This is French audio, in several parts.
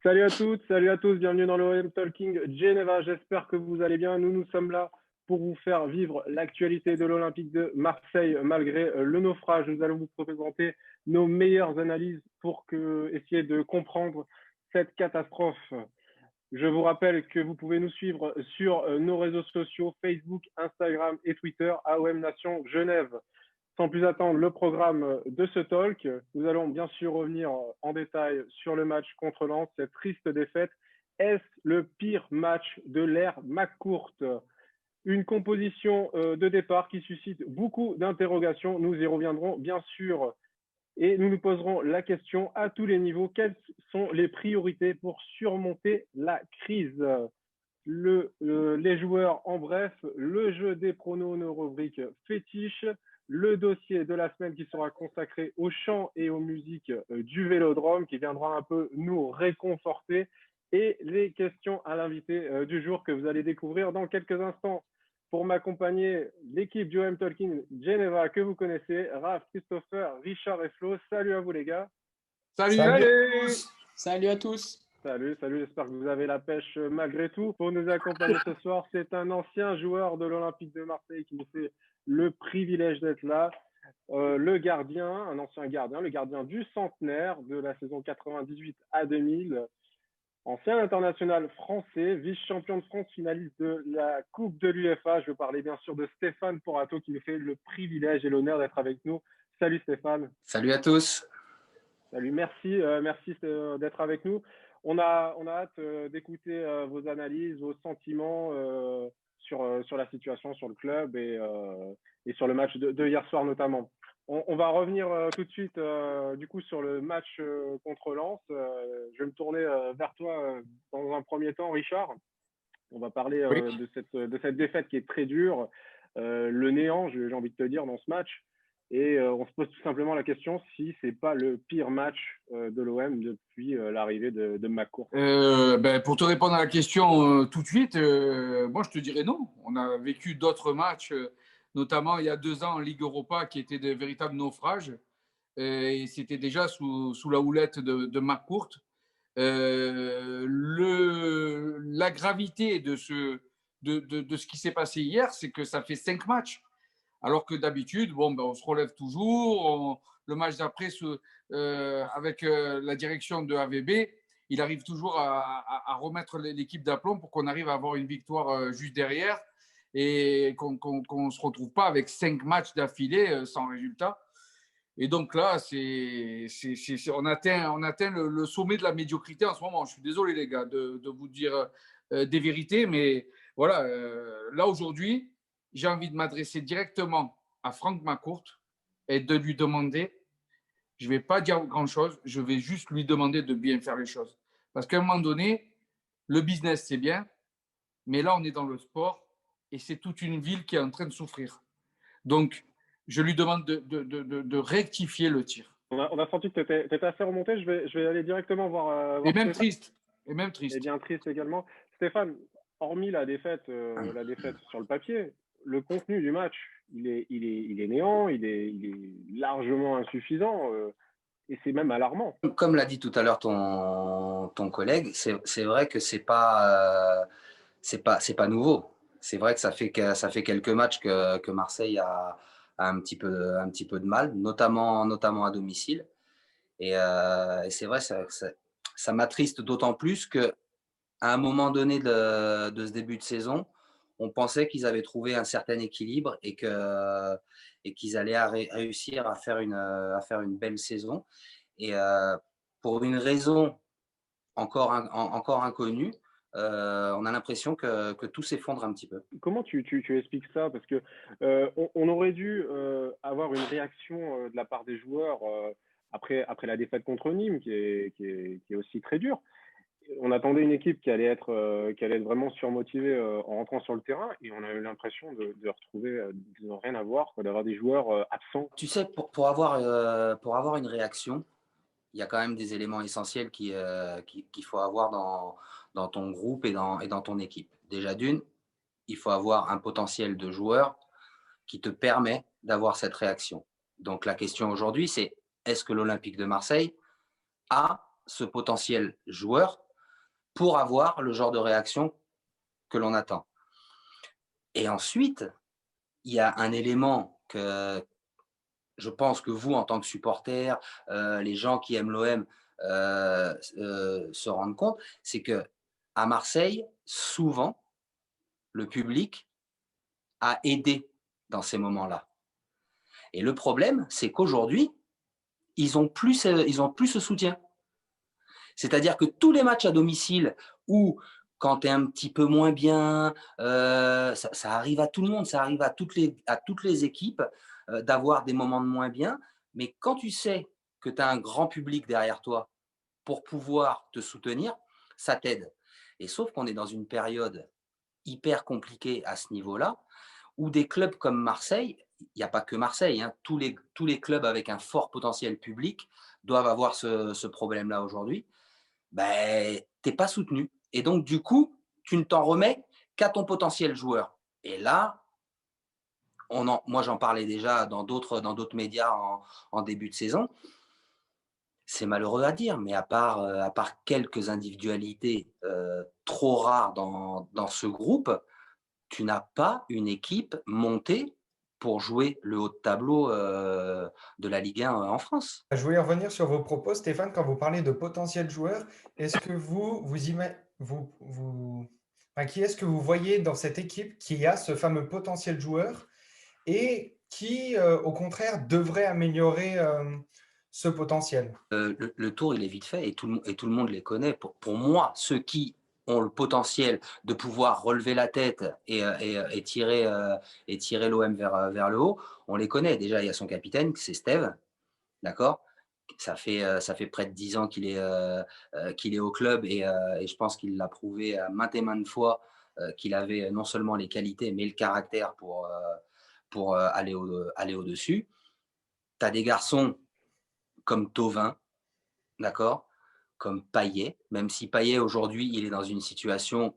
Salut à toutes, salut à tous, bienvenue dans le OM Talking Geneva. J'espère que vous allez bien. Nous sommes là pour vous faire vivre l'actualité de l'Olympique de Marseille malgré le naufrage. Nous allons vous présenter nos meilleures analyses pour essayer de comprendre cette catastrophe. Je vous rappelle que vous pouvez nous suivre sur nos réseaux sociaux Facebook, Instagram et Twitter, AOM Nation Genève. Sans plus attendre le programme de ce talk, nous allons bien sûr revenir en détail sur le match contre Lens, cette triste défaite. Est-ce le pire match de l'ère McCourt? Une composition de départ qui suscite beaucoup d'interrogations. Nous y reviendrons bien sûr et nous nous poserons la question à tous les niveaux. Quelles sont les priorités pour surmonter la crise? Les joueurs en bref, le jeu des pronos, nos rubriques fétiches, le dossier de la semaine qui sera consacré aux chants et aux musiques du Vélodrome qui viendra un peu nous réconforter et les questions à l'invité du jour que vous allez découvrir dans quelques instants. Pour m'accompagner, l'équipe du OM Talking Geneva que vous connaissez, Raph, Christopher, Richard et Flo. Salut à vous les gars. Salut. Salut à tous. Salut, j'espère que vous avez la pêche malgré tout. Pour nous accompagner ce soir, c'est un ancien joueur de l'Olympique de Marseille qui nous fait le privilège d'être là. Le gardien, un ancien gardien, le gardien du centenaire de la saison 98 à 2000. Ancien international français, vice-champion de France, finaliste de la Coupe de l'UEFA. Je veux parler bien sûr de Stéphane Porato qui nous fait le privilège et l'honneur d'être avec nous. Salut Stéphane. Salut à tous. Salut, merci d'être avec nous. On a hâte d'écouter vos analyses, vos sentiments sur la situation, sur le club et sur le match de hier soir notamment. On va revenir tout de suite du coup sur le match contre Lens. Je vais me tourner vers toi dans un premier temps, Richard. On va parler de cette défaite qui est très dure, le néant, j'ai envie de te dire, dans ce match. Et on se pose tout simplement la question si c'est pas le pire match de l'OM depuis l'arrivée de McCourt. Pour te répondre à la question tout de suite, moi je te dirais non. On a vécu d'autres matchs, notamment il y a 2 ans en Ligue Europa, qui étaient de véritables naufrages. Et c'était déjà sous la houlette de McCourt. La gravité de ce qui s'est passé hier, c'est que ça fait 5 matchs. Alors que d'habitude, on se relève toujours. Le match d'après, avec la direction de AVB, il arrive toujours à remettre l'équipe d'aplomb pour qu'on arrive à avoir une victoire juste derrière et qu'on ne se retrouve pas avec 5 matchs d'affilée sans résultat. Et donc là, on atteint le sommet de la médiocrité en ce moment. Je suis désolé, les gars, de vous dire des vérités, mais voilà, là aujourd'hui, j'ai envie de m'adresser directement à Franck McCourt et de lui demander, je ne vais pas dire grand-chose, je vais juste lui demander de bien faire les choses. Parce qu'à un moment donné, le business, c'est bien, mais là, on est dans le sport et c'est toute une ville qui est en train de souffrir. Donc, je lui demande de rectifier le tir. On a senti que tu étais assez remonté. Je vais aller directement voir et même Stéphane. Triste. Et même triste. Et bien triste également. Stéphane, hormis la défaite sur le papier, le contenu du match, il est néant, il est largement insuffisant et c'est même alarmant. Comme l'a dit tout à l'heure ton collègue, c'est vrai que c'est pas nouveau. C'est vrai que ça fait quelques matchs que Marseille a un petit peu de mal, notamment à domicile. Et c'est vrai, ça m'attriste d'autant plus que à un moment donné de ce début de saison, on pensait qu'ils avaient trouvé un certain équilibre et qu'ils allaient réussir à faire une belle saison. Et pour une raison encore inconnue, on a l'impression que tout s'effondre un petit peu. Comment tu expliques ça? Parce que on aurait dû avoir une réaction de la part des joueurs après la défaite contre Nîmes, qui est aussi très dure. On attendait une équipe qui allait être vraiment surmotivée en rentrant sur le terrain, et on a eu l'impression de retrouver de rien à voir, d'avoir des joueurs absents. Tu sais, pour avoir une réaction, il y a quand même des éléments essentiels qu'il faut avoir dans ton groupe et dans ton équipe. Déjà d'une, il faut avoir un potentiel de joueur qui te permet d'avoir cette réaction. Donc la question aujourd'hui, c'est est-ce que l'Olympique de Marseille a ce potentiel joueur pour avoir le genre de réaction que l'on attend. Et ensuite, il y a un élément que je pense que vous, en tant que supporter, les gens qui aiment l'OM se rendent compte, c'est que à Marseille, souvent, le public a aidé dans ces moments-là. Et le problème, c'est qu'aujourd'hui, ils ont plus ce soutien. C'est-à-dire que tous les matchs à domicile où, quand tu es un petit peu moins bien, ça arrive à tout le monde, ça arrive à toutes les équipes d'avoir des moments de moins bien. Mais quand tu sais que tu as un grand public derrière toi pour pouvoir te soutenir, ça t'aide. Et sauf qu'on est dans une période hyper compliquée à ce niveau-là, où des clubs comme Marseille, il n'y a pas que Marseille, hein, tous les clubs avec un fort potentiel public doivent avoir ce problème-là aujourd'hui. Ben, tu n'es pas soutenu. Et donc, du coup, tu ne t'en remets qu'à ton potentiel joueur. Et là, moi, j'en parlais déjà dans d'autres médias en début de saison. C'est malheureux à dire, mais à part quelques individualités trop rares dans ce groupe, tu n'as pas une équipe montée pour jouer le haut de tableau de la Ligue 1 en France. Je voulais revenir sur vos propos, Stéphane, quand vous parlez de potentiel joueur. Est-ce que enfin, qui est-ce que vous voyez dans cette équipe qui a ce fameux potentiel joueur et qui, au contraire, devrait améliorer ce potentiel? Le tour, il est vite fait et tout le monde les connaît. Pour moi, ceux qui ont le potentiel de pouvoir relever la tête et tirer l'OM vers le haut, on les connaît. Déjà, il y a son capitaine, c'est Steve, d'accord. Ça fait près de 10 ans qu'il est au club et je pense qu'il l'a prouvé maintes et maintes fois qu'il avait non seulement les qualités, mais le caractère pour aller au-dessus. Tu as des garçons comme Thauvin, d'accord, comme Payet, même si Payet aujourd'hui, il est dans une situation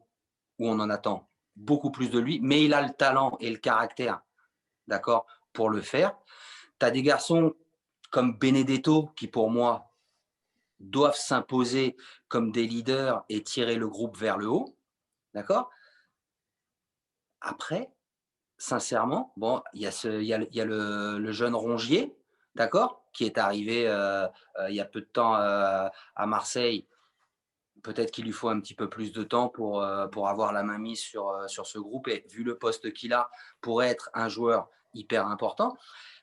où on en attend beaucoup plus de lui, mais il a le talent et le caractère, d'accord, pour le faire. Tu as des garçons comme Benedetto qui, pour moi, doivent s'imposer comme des leaders et tirer le groupe vers le haut, d'accord. Après, sincèrement, bon, il y a le jeune Rongier, d'accord, qui est arrivé il y a peu de temps à Marseille. Peut-être qu'il lui faut un petit peu plus de temps pour avoir la main mise sur ce groupe et vu le poste qu'il a, pour être un joueur hyper important.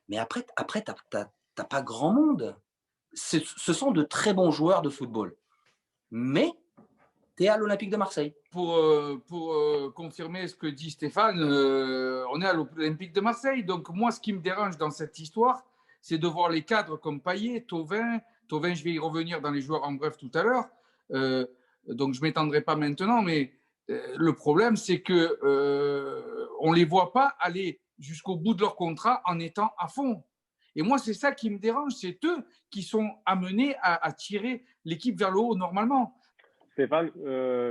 Mais après t'as pas grand monde. Ce sont de très bons joueurs de football. Mais tu es à l'Olympique de Marseille. Pour confirmer ce que dit Stéphane, on est à l'Olympique de Marseille. Donc moi, ce qui me dérange dans cette histoire, c'est de voir les cadres comme Payet, Thauvin, je vais y revenir dans les joueurs en bref tout à l'heure. Donc je ne m'étendrai pas maintenant, mais le problème, c'est que on ne les voit pas aller jusqu'au bout de leur contrat en étant à fond. Et moi, c'est ça qui me dérange, c'est eux qui sont amenés à tirer l'équipe vers le haut normalement. Stéphane,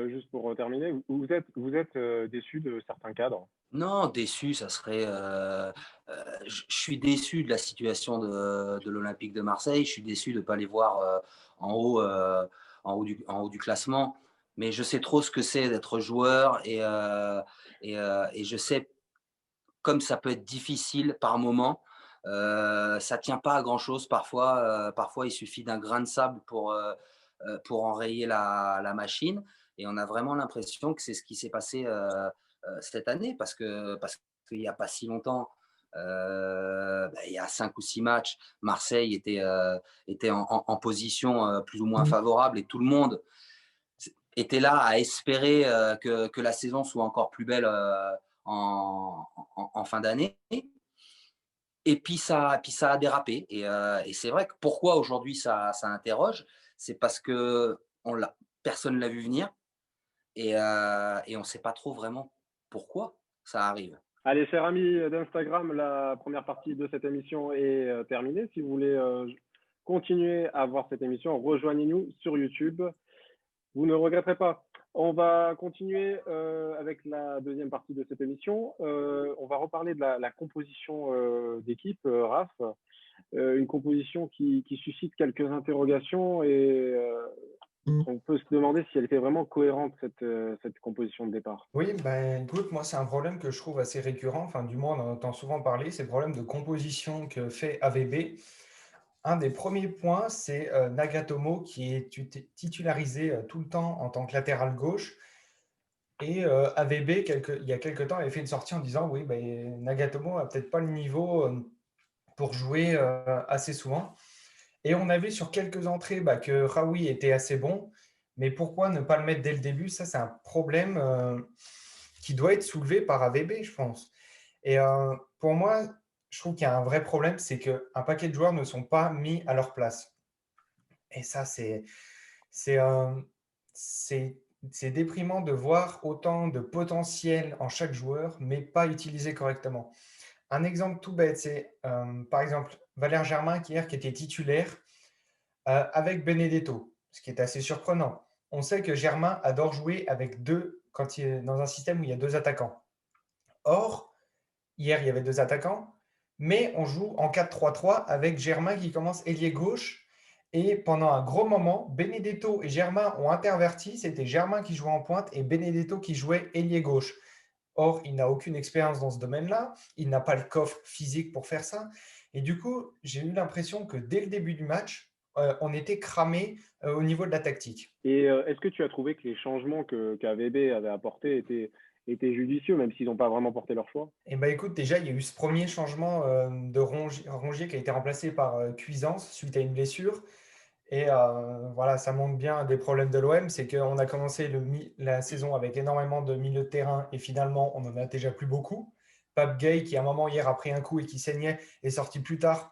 juste pour terminer, vous êtes déçu de certains cadres? Non, déçu, ça serait. Je suis déçu de la situation de l'Olympique de Marseille. Je suis déçu de ne pas les voir en haut, en haut du classement. Mais je sais trop ce que c'est d'être joueur et je sais comme ça peut être difficile par moment. Ça tient pas à grand chose parfois. Parfois, il suffit d'un grain de sable pour enrayer la machine. Et on a vraiment l'impression que c'est ce qui s'est passé cette année parce qu'il n'y a pas si longtemps, il y a 5 ou 6 matchs, Marseille était en position plus ou moins favorable et tout le monde était là à espérer que la saison soit encore plus belle en fin d'année. Et puis ça a dérapé. Et c'est vrai que pourquoi aujourd'hui ça interroge, c'est parce que personne ne l'a vu venir et on ne sait pas trop vraiment pourquoi ça arrive. Allez, chers amis d'Instagram, la première partie de cette émission est terminée. Si vous voulez continuer à voir cette émission, rejoignez-nous sur YouTube. Vous ne regretterez pas. On va continuer avec la deuxième partie de cette émission. On va reparler de la composition d'équipe, Raph. Une composition qui suscite quelques interrogations et On peut se demander si elle était vraiment cohérente, cette composition de départ. Oui, ben écoute, moi c'est un problème que je trouve assez récurrent, enfin du moins on en entend souvent parler, c'est le problème de composition que fait AVB. Un des premiers points, c'est Nagatomo qui est titularisé tout le temps en tant que latéral gauche. Et AVB, il y a quelques temps, avait fait une sortie en disant oui, ben, Nagatomo n'a peut-être pas le niveau pour jouer assez souvent. Et on a vu sur quelques entrées bah, que Raoui était assez bon, mais pourquoi ne pas le mettre dès le début? Ça, c'est un problème qui doit être soulevé par AVB, je pense. Et pour moi, je trouve qu'il y a un vrai problème, c'est qu'un paquet de joueurs ne sont pas mis à leur place. Et ça, c'est, euh, c'est, c'est déprimant de voir autant de potentiel en chaque joueur, mais pas utilisé correctement. Un exemple tout bête, c'est par exemple Valère Germain hier qui était titulaire avec Benedetto, ce qui est assez surprenant. On sait que Germain adore jouer avec deux, quand il est dans un système où il y a deux attaquants. Or, hier, il y avait deux attaquants, mais on joue en 4-3-3 avec Germain qui commence ailier gauche. Et pendant un gros moment, Benedetto et Germain ont interverti. C'était Germain qui jouait en pointe et Benedetto qui jouait ailier gauche. Or, il n'a aucune expérience dans ce domaine-là. Il n'a pas le coffre physique pour faire ça. Et du coup, j'ai eu l'impression que dès le début du match, on était cramé au niveau de la tactique. Et est-ce que tu as trouvé que les changements qu'AVB avait apportés étaient judicieux, même s'ils n'ont pas vraiment porté leur choix? Et bah écoute, déjà, il y a eu ce premier changement de Rongier qui a été remplacé par Cuisance suite à une blessure. Et voilà, ça montre bien des problèmes de l'OM, c'est qu'on a commencé la saison avec énormément de milieux de terrain et finalement, on n'en a déjà plus beaucoup. Pape Gay, qui à un moment hier a pris un coup et qui saignait, est sorti plus tard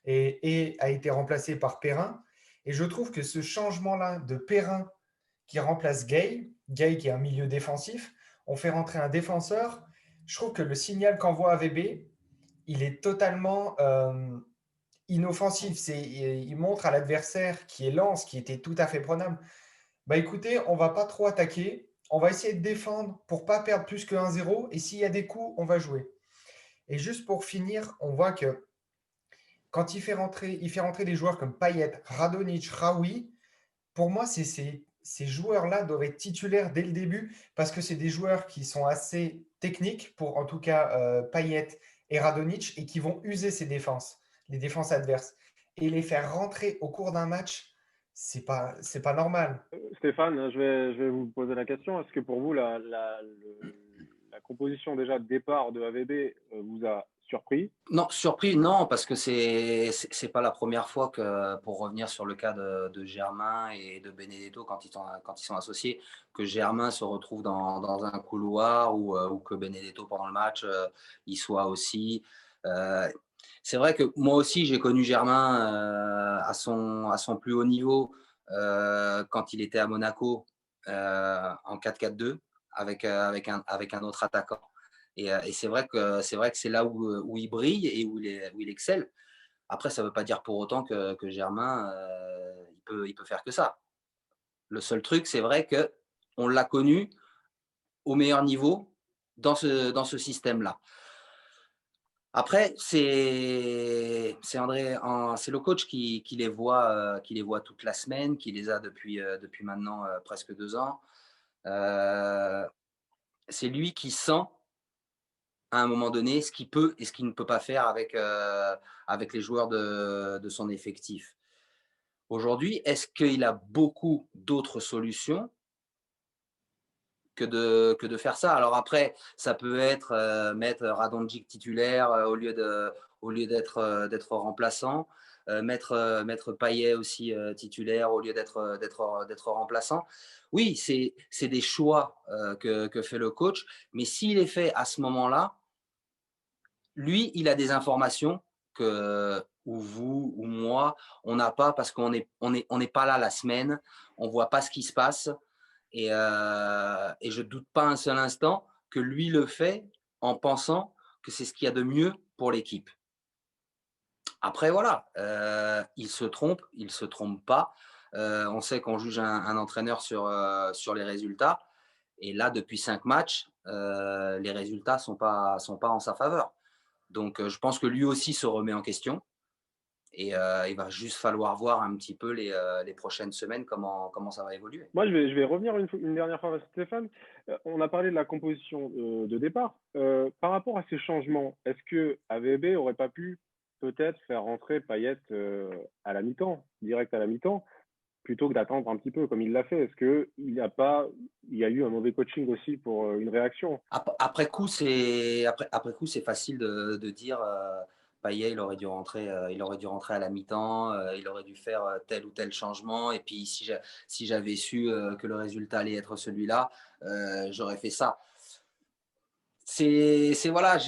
et a été remplacé par Perrin. Et je trouve que ce changement-là de Perrin qui remplace Gay qui est un milieu défensif, on fait rentrer un défenseur. Je trouve que le signal qu'envoie AVB, il est totalement inoffensif. Il montre à l'adversaire qui est lance, qui était tout à fait prenable. Bah écoutez, on va pas trop attaquer. On va essayer de défendre pour pas perdre plus que 1-0. Et s'il y a des coups, on va jouer. Et juste pour finir, on voit que quand il fait rentrer des joueurs comme Payet, Radonjic, Raoui, pour moi, ces joueurs-là doivent être titulaires dès le début parce que c'est des joueurs qui sont assez techniques, pour en tout cas Payet et Radonjic, et qui vont user ces défenses, les défenses adverses. Et les faire rentrer au cours d'un match, c'est pas normal. Stéphane, je vais vous poser la question. Est-ce que pour vous, la composition déjà de départ de AVB vous a surpris? Non, surpris, non, parce que c'est pas la première fois que, pour revenir sur le cas de Germain et de Benedetto quand ils sont associés, que Germain se retrouve dans un couloir ou que Benedetto pendant le match il soit aussi. Euh, c'est vrai que moi aussi j'ai connu Germain à son plus haut niveau quand il était à Monaco en 4-4-2 avec un autre attaquant. Et c'est vrai que c'est là où il brille et où il excelle. Après, ça ne veut pas dire pour autant que Germain, il peut faire que ça. Le seul truc, c'est vrai qu'on l'a connu au meilleur niveau dans ce système-là. Après, c'est le coach qui les voit toute la semaine, qui les a depuis maintenant presque 2 ans. C'est lui qui sent à un moment donné ce qu'il peut et ce qu'il ne peut pas faire avec les joueurs de son effectif. Aujourd'hui, est-ce qu'il a beaucoup d'autres solutions que de faire ça? Alors après, ça peut être mettre Radonjic titulaire au lieu d'être remplaçant, mettre Payet aussi titulaire au lieu d'être remplaçant. Oui, c'est des choix que fait le coach, mais s'il est fait à ce moment-là, lui, il a des informations que ou vous ou moi, on n'a pas parce on n'est pas là la semaine, on voit pas ce qui se passe et je doute pas un seul instant que lui le fait en pensant que c'est ce qu'il y a de mieux pour l'équipe. Après voilà, il se trompe pas. On sait qu'on juge un entraîneur sur les résultats et là depuis 5 matchs, les résultats sont pas en sa faveur. Donc, je pense que lui aussi se remet en question Et il va juste falloir voir un petit peu les prochaines semaines comment ça va évoluer. Moi, je vais revenir une dernière fois à Stéphane. On a parlé de la composition de départ. Par rapport à ces changements, est-ce que AVB aurait pas pu peut-être faire rentrer Payet à la mi-temps, direct à la mi-temps, plutôt que d'attendre un petit peu comme il l'a fait? Est-ce qu'il y a eu un mauvais coaching aussi pour une réaction? Après coup, après coup, c'est facile de dire Payet, il aurait dû rentrer à la mi-temps, il aurait dû faire tel ou tel changement. Et puis, si j'avais su que le résultat allait être celui-là, j'aurais fait ça. Voilà,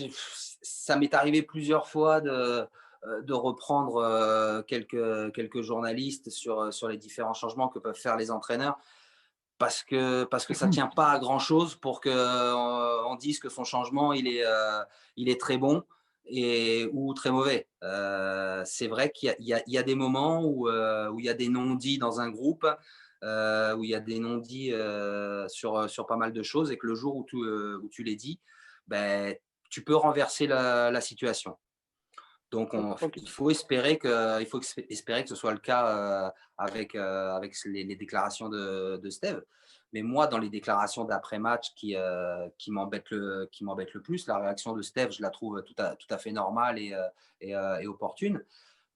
ça m'est arrivé plusieurs fois de reprendre quelques journalistes sur les différents changements que peuvent faire les entraîneurs parce que ça ne tient pas à grand-chose pour qu'on dise que son changement, il est très bon ou très mauvais. C'est vrai qu'il y a des moments où il y a des non-dits dans un groupe, où il y a des non-dits sur pas mal de choses et que le jour où tu les dis, ben, tu peux renverser la situation. Donc, Ok. il faut espérer que ce soit le cas avec les déclarations de Steve. Mais moi, dans les déclarations d'après-match qui m'embêtent le plus, la réaction de Steve, je la trouve tout à fait normale et opportune.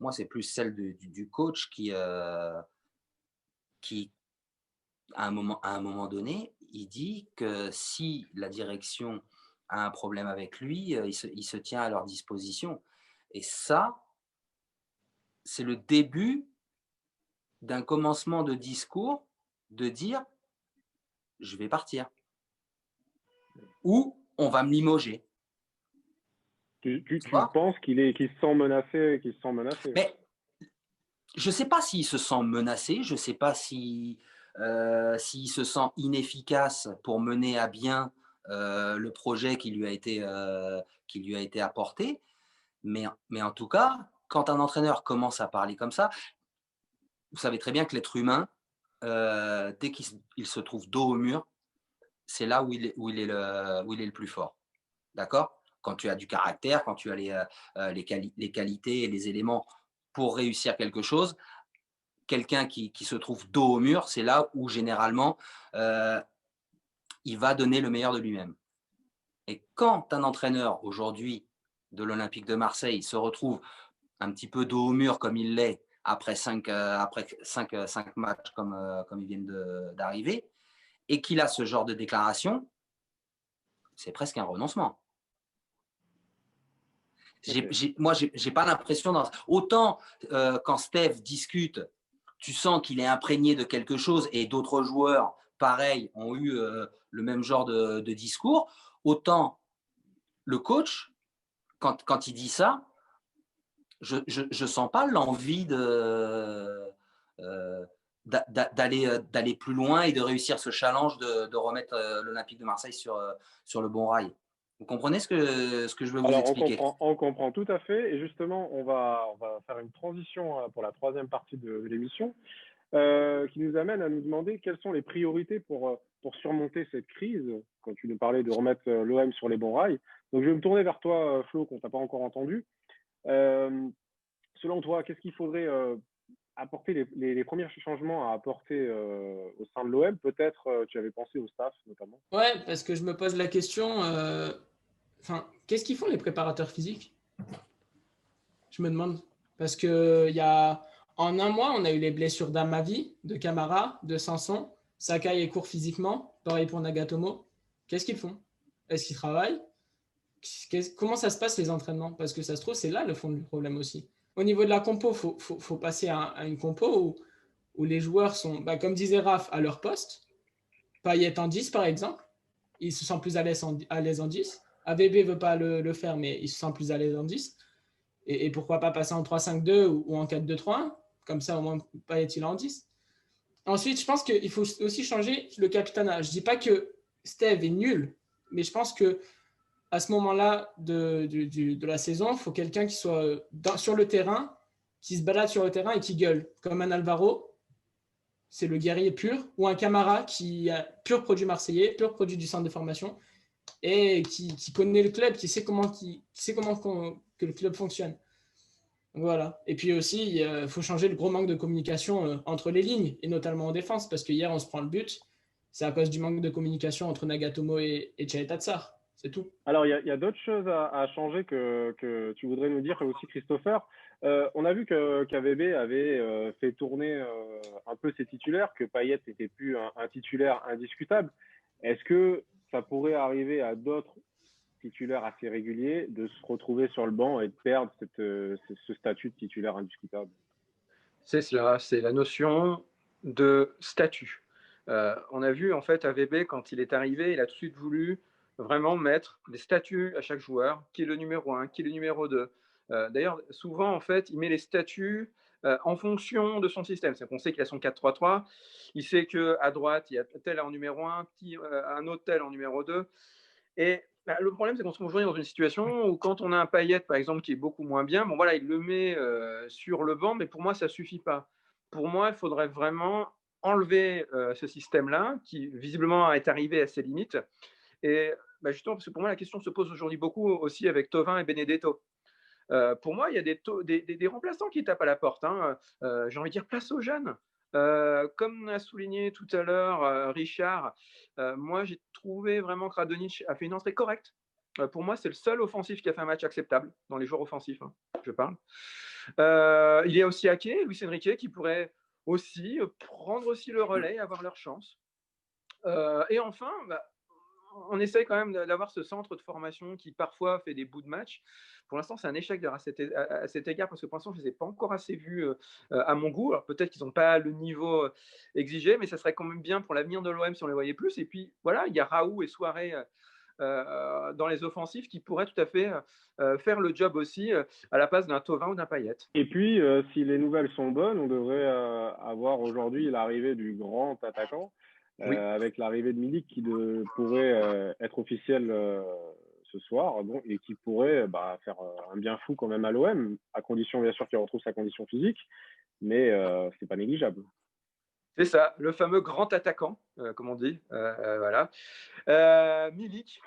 Moi, c'est plus celle du coach qui, à un moment donné, il dit que si la direction a un problème avec lui, il se tient à leur disposition. Et ça, c'est le début d'un commencement de discours de dire je vais partir ou on va me limoger. Tu Tu vois? penses qu'il se sent menacé, qu'il se sent menacé? Mais je ne sais pas s'il se sent menacé, je ne sais pas s'il se sent inefficace pour mener à bien le projet qui lui a été apporté. Mais en tout cas, quand un entraîneur commence à parler comme ça, vous savez très bien que l'être humain, dès qu'il se trouve dos au mur, c'est là où il est le plus fort. D'accord? Quand tu as du caractère, quand tu as les qualités et les éléments pour réussir quelque chose, quelqu'un qui se trouve dos au mur, c'est là où généralement il va donner le meilleur de lui-même. Et quand un entraîneur aujourd'hui de l'Olympique de Marseille se retrouve un petit peu dos au mur comme il l'est après cinq matchs comme ils viennent d'arriver, et qu'il a ce genre de déclaration, c'est presque un renoncement. Ok. Moi, j'ai pas l'impression. Autant quand Steph discute, tu sens qu'il est imprégné de quelque chose et d'autres joueurs, pareil, ont eu le même genre de discours. Autant le coach, quand il dit ça, je sens pas l'envie d'aller plus loin et de réussir ce challenge de remettre l'Olympique de Marseille sur le bon rail. Vous comprenez ce que je veux vous Alors, expliquer? on comprend tout à fait. Et justement, on va faire une transition pour la troisième partie de l'émission, qui nous amène à nous demander quelles sont les priorités pour surmonter cette crise, quand tu nous parlais de remettre l'OM sur les bons rails. Donc, je vais me tourner vers toi, Flo, qu'on t'a pas encore entendu. Selon toi, qu'est-ce qu'il faudrait apporter les premiers changements à apporter au sein de l'OM? Peut-être tu avais pensé au staff notamment. Ouais, parce que je me pose la question, qu'est-ce qu'ils font les préparateurs physiques? Je me demande. Parce que en un mois, on a eu les blessures d'Amavi, de Camara, de Sanson. Sakai est court physiquement. Pareil pour Nagatomo. Qu'est-ce qu'ils font? Est-ce qu'ils travaillent? Comment ça se passe les entraînements? Parce que ça se trouve, c'est là le fond du problème aussi. Au niveau de la compo, il faut passer à une compo où les joueurs sont, comme disait Raph, à leur poste. Payet en 10, par exemple. Il se sent plus à l'aise en 10. AVB ne veut pas le faire, mais il se sent plus à l'aise en 10. Et pourquoi pas passer en 3-5-2 ou en 4-2-3-1? Comme ça, au moins, Payet, il est en 10. Ensuite, je pense qu'il faut aussi changer le capitanat. Je ne dis pas que Steve est nul, mais je pense qu'à ce moment-là de la saison, il faut quelqu'un qui soit sur le terrain, qui se balade sur le terrain et qui gueule. Comme un Alvaro, c'est le guerrier pur, ou un Camara qui a pur produit marseillais, pur produit du centre de formation, et qui connaît le club, qui sait comment que le club fonctionne. Voilà. Et puis aussi, il faut changer le gros manque de communication entre les lignes, et notamment en défense, parce que hier, on se prend le but. C'est à cause du manque de communication entre Nagatomo et Chaeta Tsar. C'est tout. Alors, il y a d'autres choses à changer que tu voudrais nous dire aussi, Christopher. On a vu qu'AVB avait fait tourner un peu ses titulaires, que Payet n'était plus un titulaire indiscutable. Est-ce que ça pourrait arriver à d'autres titulaires assez réguliers de se retrouver sur le banc et de perdre ce statut de titulaire indiscutable? C'est cela, c'est la notion de statut. On a vu en fait AVB, quand il est arrivé, il a tout de suite voulu vraiment mettre des statuts à chaque joueur, qui est le numéro 1, qui est le numéro 2. D'ailleurs, souvent, en fait, il met les statuts en fonction de son système. C'est qu'on sait qu'il a son 4-3-3, il sait qu'à droite, il y a tel en numéro 1, un autre tel en numéro 2. Et le problème, c'est qu'on se retrouve dans une situation où quand on a un Payet, par exemple, qui est beaucoup moins bien, bon voilà, il le met sur le banc, mais pour moi, ça ne suffit pas. Pour moi, il faudrait vraiment enlever ce système-là, qui visiblement est arrivé à ses limites. Et justement, parce que pour moi, la question se pose aujourd'hui beaucoup aussi avec Thauvin et Benedetto. Pour moi, il y a des remplaçants qui tapent à la porte, hein. J'ai envie de dire place aux jeunes. Comme a souligné tout à l'heure Richard, moi j'ai trouvé vraiment que Radonjic a fait une entrée correcte. Pour moi, c'est le seul offensif qui a fait un match acceptable dans les joueurs offensifs, hein, je parle. Il y a aussi Ake, Luis Enrique, qui pourrait aussi prendre aussi le relais et avoir leur chance. Et enfin, on essaye quand même d'avoir ce centre de formation qui parfois fait des bouts de match. Pour l'instant, c'est un échec à cet égard parce que pour l'instant, je ne les ai pas encore assez vus à mon goût. Alors peut-être qu'ils n'ont pas le niveau exigé, mais ça serait quand même bien pour l'avenir de l'OM si on les voyait plus. Et puis voilà, il y a Raoult et Souaré dans les offensifs qui pourraient tout à fait faire le job aussi à la place d'un Thauvin ou d'un Payet. Et puis, si les nouvelles sont bonnes, on devrait avoir aujourd'hui l'arrivée du grand attaquant, Oui. avec l'arrivée de Milik qui pourrait être officiel ce soir, et qui pourrait faire un bien fou quand même à l'OM, à condition bien sûr qu'il retrouve sa condition physique, mais c'est pas négligeable. C'est ça, le fameux grand attaquant, comme on dit. Voilà. Milik,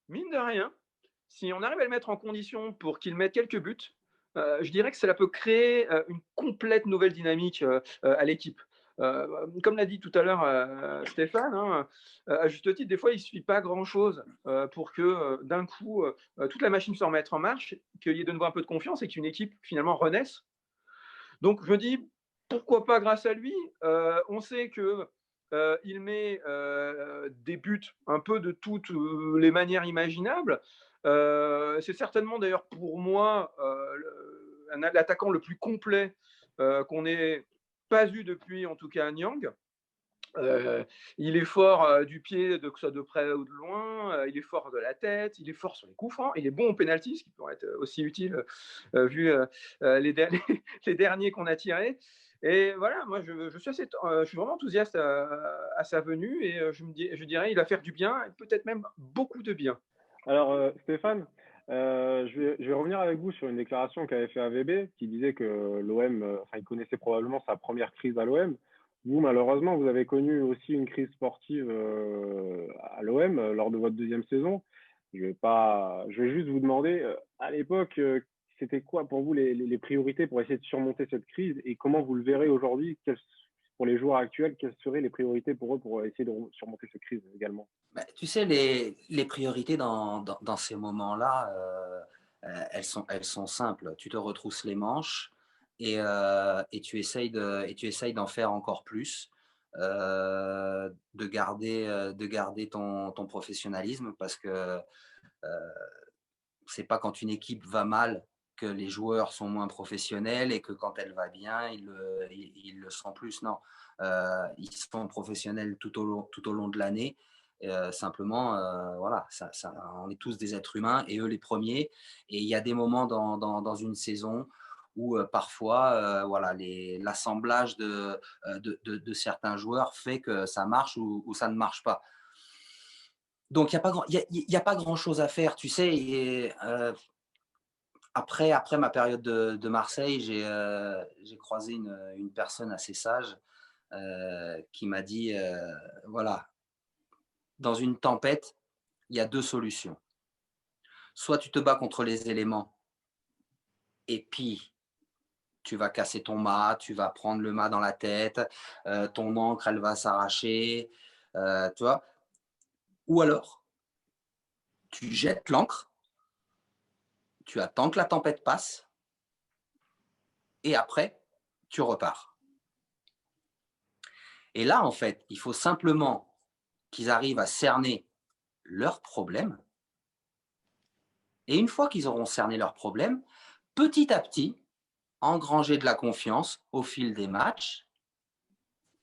mine de rien, si on arrive à le mettre en condition pour qu'il mette quelques buts, je dirais que cela peut créer une complète nouvelle dynamique à l'équipe. Comme l'a dit tout à l'heure Stéphane, hein, à juste titre, des fois, il ne suffit pas grand-chose pour que d'un coup, toute la machine se remette en marche, qu'il y ait de nouveau un peu de confiance et qu'une équipe finalement renaisse. Donc, je me dis, pourquoi pas grâce à lui. On sait qu'il met des buts un peu de toutes les manières imaginables. C'est certainement d'ailleurs pour moi l'attaquant le plus complet qu'on n'ait pas eu depuis en tout cas Nyang. Il est fort du pied, que ce soit de près ou de loin, il est fort de la tête, il est fort sur les coups francs, il est bon au penalty, ce qui pourrait être aussi utile vu les derniers qu'on a tirés. Et voilà, moi je suis vraiment enthousiaste à sa venue et je dirais il va faire du bien, et peut-être même beaucoup de bien. Alors Stéphane, je vais revenir avec vous sur une déclaration qu'avait fait AVB qui disait que l'OM, il connaissait probablement sa première crise à l'OM. Vous, malheureusement, vous avez connu aussi une crise sportive à l'OM lors de votre deuxième saison. Je vais juste vous demander, à l'époque, c'était quoi pour vous les priorités pour essayer de surmonter cette crise et comment vous le verrez aujourd'hui pour les joueurs actuels, quelles seraient les priorités pour eux pour essayer de surmonter cette crise également? Tu sais, les priorités dans ces moments-là, elles sont simples. Tu te retrousses les manches et tu essayes d'en faire encore plus, de garder ton professionnalisme parce que c'est pas quand une équipe va mal que les joueurs sont moins professionnels et que quand elle va bien, ils le sont plus. Non, ils sont professionnels tout au long de l'année. Simplement, voilà, on est tous des êtres humains et eux les premiers. Et il y a des moments dans une saison où parfois, voilà, l'assemblage de certains joueurs fait que ça marche ou ça ne marche pas. Donc, il n'y a pas grand-chose à faire, tu sais. Et, après ma période de Marseille, j'ai croisé une personne assez sage qui m'a dit, voilà, dans une tempête, il y a deux solutions. Soit tu te bats contre les éléments et puis tu vas casser ton mât, tu vas prendre le mât dans la tête, ton ancre, elle va s'arracher, tu vois. Ou alors, tu jettes l'ancre, tu attends que la tempête passe, et après, tu repars. Et là, en fait, il faut simplement qu'ils arrivent à cerner leurs problèmes. Et une fois qu'ils auront cerné leurs problèmes, petit à petit, engranger de la confiance au fil des matchs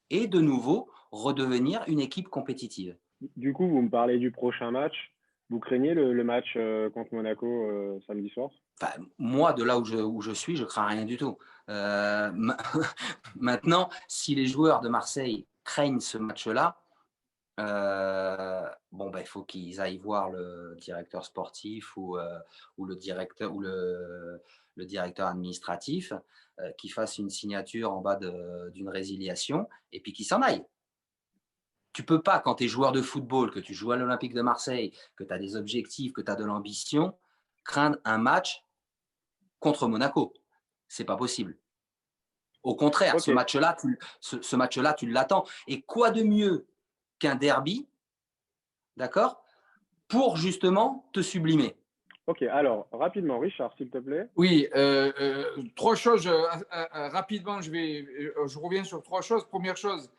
et de nouveau redevenir une équipe compétitive. Du coup, vous me parlez du prochain match. Vous craignez le match contre Monaco samedi soir? Enfin, moi, de là où je suis, je crains rien du tout. Maintenant, si les joueurs de Marseille craignent ce match-là, bon, il faut qu'ils aillent voir le directeur sportif ou le directeur administratif, qui fasse une signature en bas d'une résiliation et puis qu'ils s'en aillent. Tu peux pas, quand tu es joueur de football, que tu joues à l'Olympique de Marseille, que tu as des objectifs, que tu as de l'ambition, craindre un match contre Monaco. C'est pas possible. Au contraire, Ok. ce match-là, tu l'attends. Et quoi de mieux qu'un derby, d'accord, pour justement te sublimer. Ok, alors rapidement, Richard, s'il te plaît. Oui, 3 choses. Rapidement, je reviens sur 3 choses. Première chose,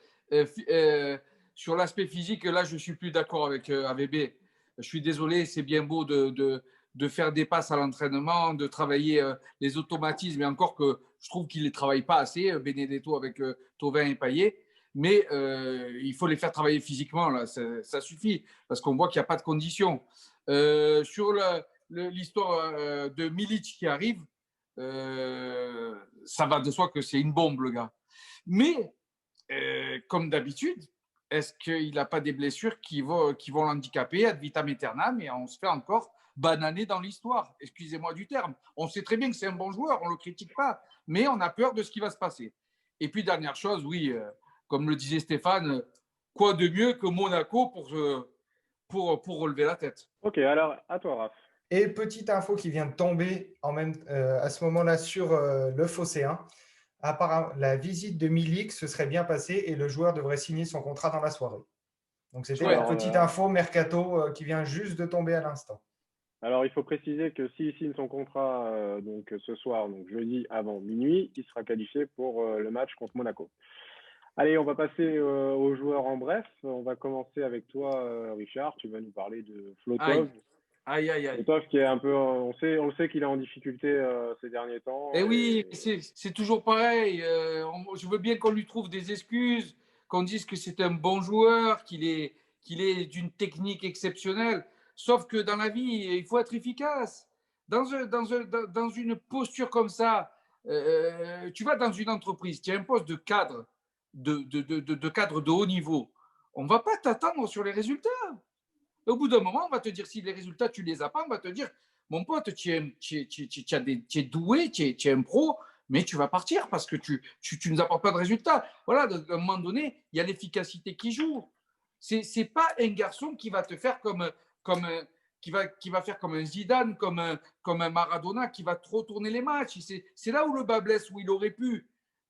sur l'aspect physique, là, je ne suis plus d'accord avec AVB. Je suis désolé, c'est bien beau de faire des passes à l'entraînement, de travailler les automatismes, et encore que je trouve qu'il ne les travaille pas assez, Benedetto avec Thauvin et Payet. Mais il faut les faire travailler physiquement, là, ça suffit, parce qu'on voit qu'il n'y a pas de conditions. Sur l'histoire de Milic qui arrive, ça va de soi que c'est une bombe, le gars. Mais, comme d'habitude, est-ce qu'il n'a pas des blessures qui vont l'handicaper ad vitam aeternam, et on se fait encore bananer dans l'histoire? Excusez-moi du terme. On sait très bien que c'est un bon joueur, on ne le critique pas, mais on a peur de ce qui va se passer. Et puis, dernière chose, oui, comme le disait Stéphane, quoi de mieux que Monaco pour relever la tête? Ok, alors à toi, Raph. Et petite info qui vient de tomber à ce moment-là sur le Phocéen. Apparemment, la visite de Milik se serait bien passée et le joueur devrait signer son contrat dans la soirée. Donc, c'était la petite info mercato qui vient juste de tomber à l'instant. Alors, il faut préciser que s'il signe son contrat donc ce soir, donc jeudi avant minuit, il sera qualifié pour le match contre Monaco. Allez, on va passer aux joueurs en bref. On va commencer avec toi, Richard. Tu vas nous parler de Flotov. Aïe. Flotov qui est un peu, on le sait qu'il est en difficulté ces derniers temps. Et oui, c'est toujours pareil. Je veux bien qu'on lui trouve des excuses, qu'on dise que c'est un bon joueur, qu'il est d'une technique exceptionnelle. Sauf que dans la vie, il faut être efficace. Dans une posture comme ça, tu vas dans une entreprise, tu as un poste de cadre, de cadre de haut niveau. On ne va pas t'attendre sur les résultats. Au bout d'un moment, on va te dire, si les résultats, tu ne les as pas, on va te dire, mon pote, tu es doué, tu es un pro, mais tu vas partir parce que tu ne nous apportes pas de résultats. Voilà, à un moment donné, il y a l'efficacité qui joue. Ce n'est pas un garçon qui va te faire qui va faire comme un Zidane, comme un Maradona, qui va trop tourner les matchs. C'est là où le bas blesse, où il aurait pu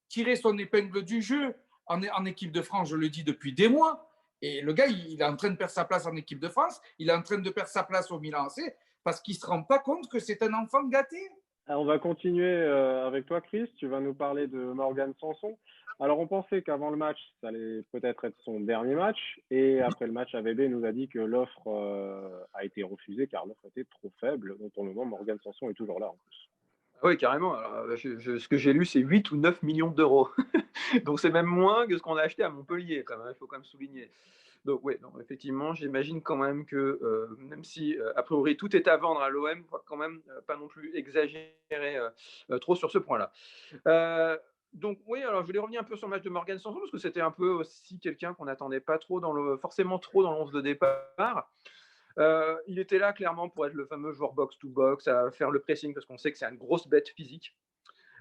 tirer son épingle du jeu en équipe de France, je le dis depuis des mois. Et le gars, il est en train de perdre sa place en équipe de France, il est en train de perdre sa place au Milan AC, parce qu'il ne se rend pas compte que c'est un enfant gâté. Alors, on va continuer avec toi, Chris. Tu vas nous parler de Morgan Sanson. Alors, on pensait qu'avant le match, ça allait peut-être être son dernier match. Et après le match, AVB nous a dit que l'offre a été refusée car l'offre était trop faible. Donc, pour le moment, Morgan Sanson est toujours là en plus. Oui, carrément. Alors, ce que j'ai lu, c'est 8 ou 9 millions d'euros. Donc, c'est même moins que ce qu'on a acheté à Montpellier, quand même. Il faut quand même souligner. Donc, oui, effectivement, j'imagine quand même que même si, a priori, tout est à vendre à l'OM, il ne faut quand même pas non plus exagérer trop sur ce point-là. Donc, oui, alors je voulais revenir un peu sur le match de Morgan Sanson, parce que c'était un peu aussi quelqu'un qu'on n'attendait pas trop forcément trop dans l'11 de départ. Il était là clairement pour être le fameux joueur box-to-box, à faire le pressing, parce qu'on sait que c'est une grosse bête physique.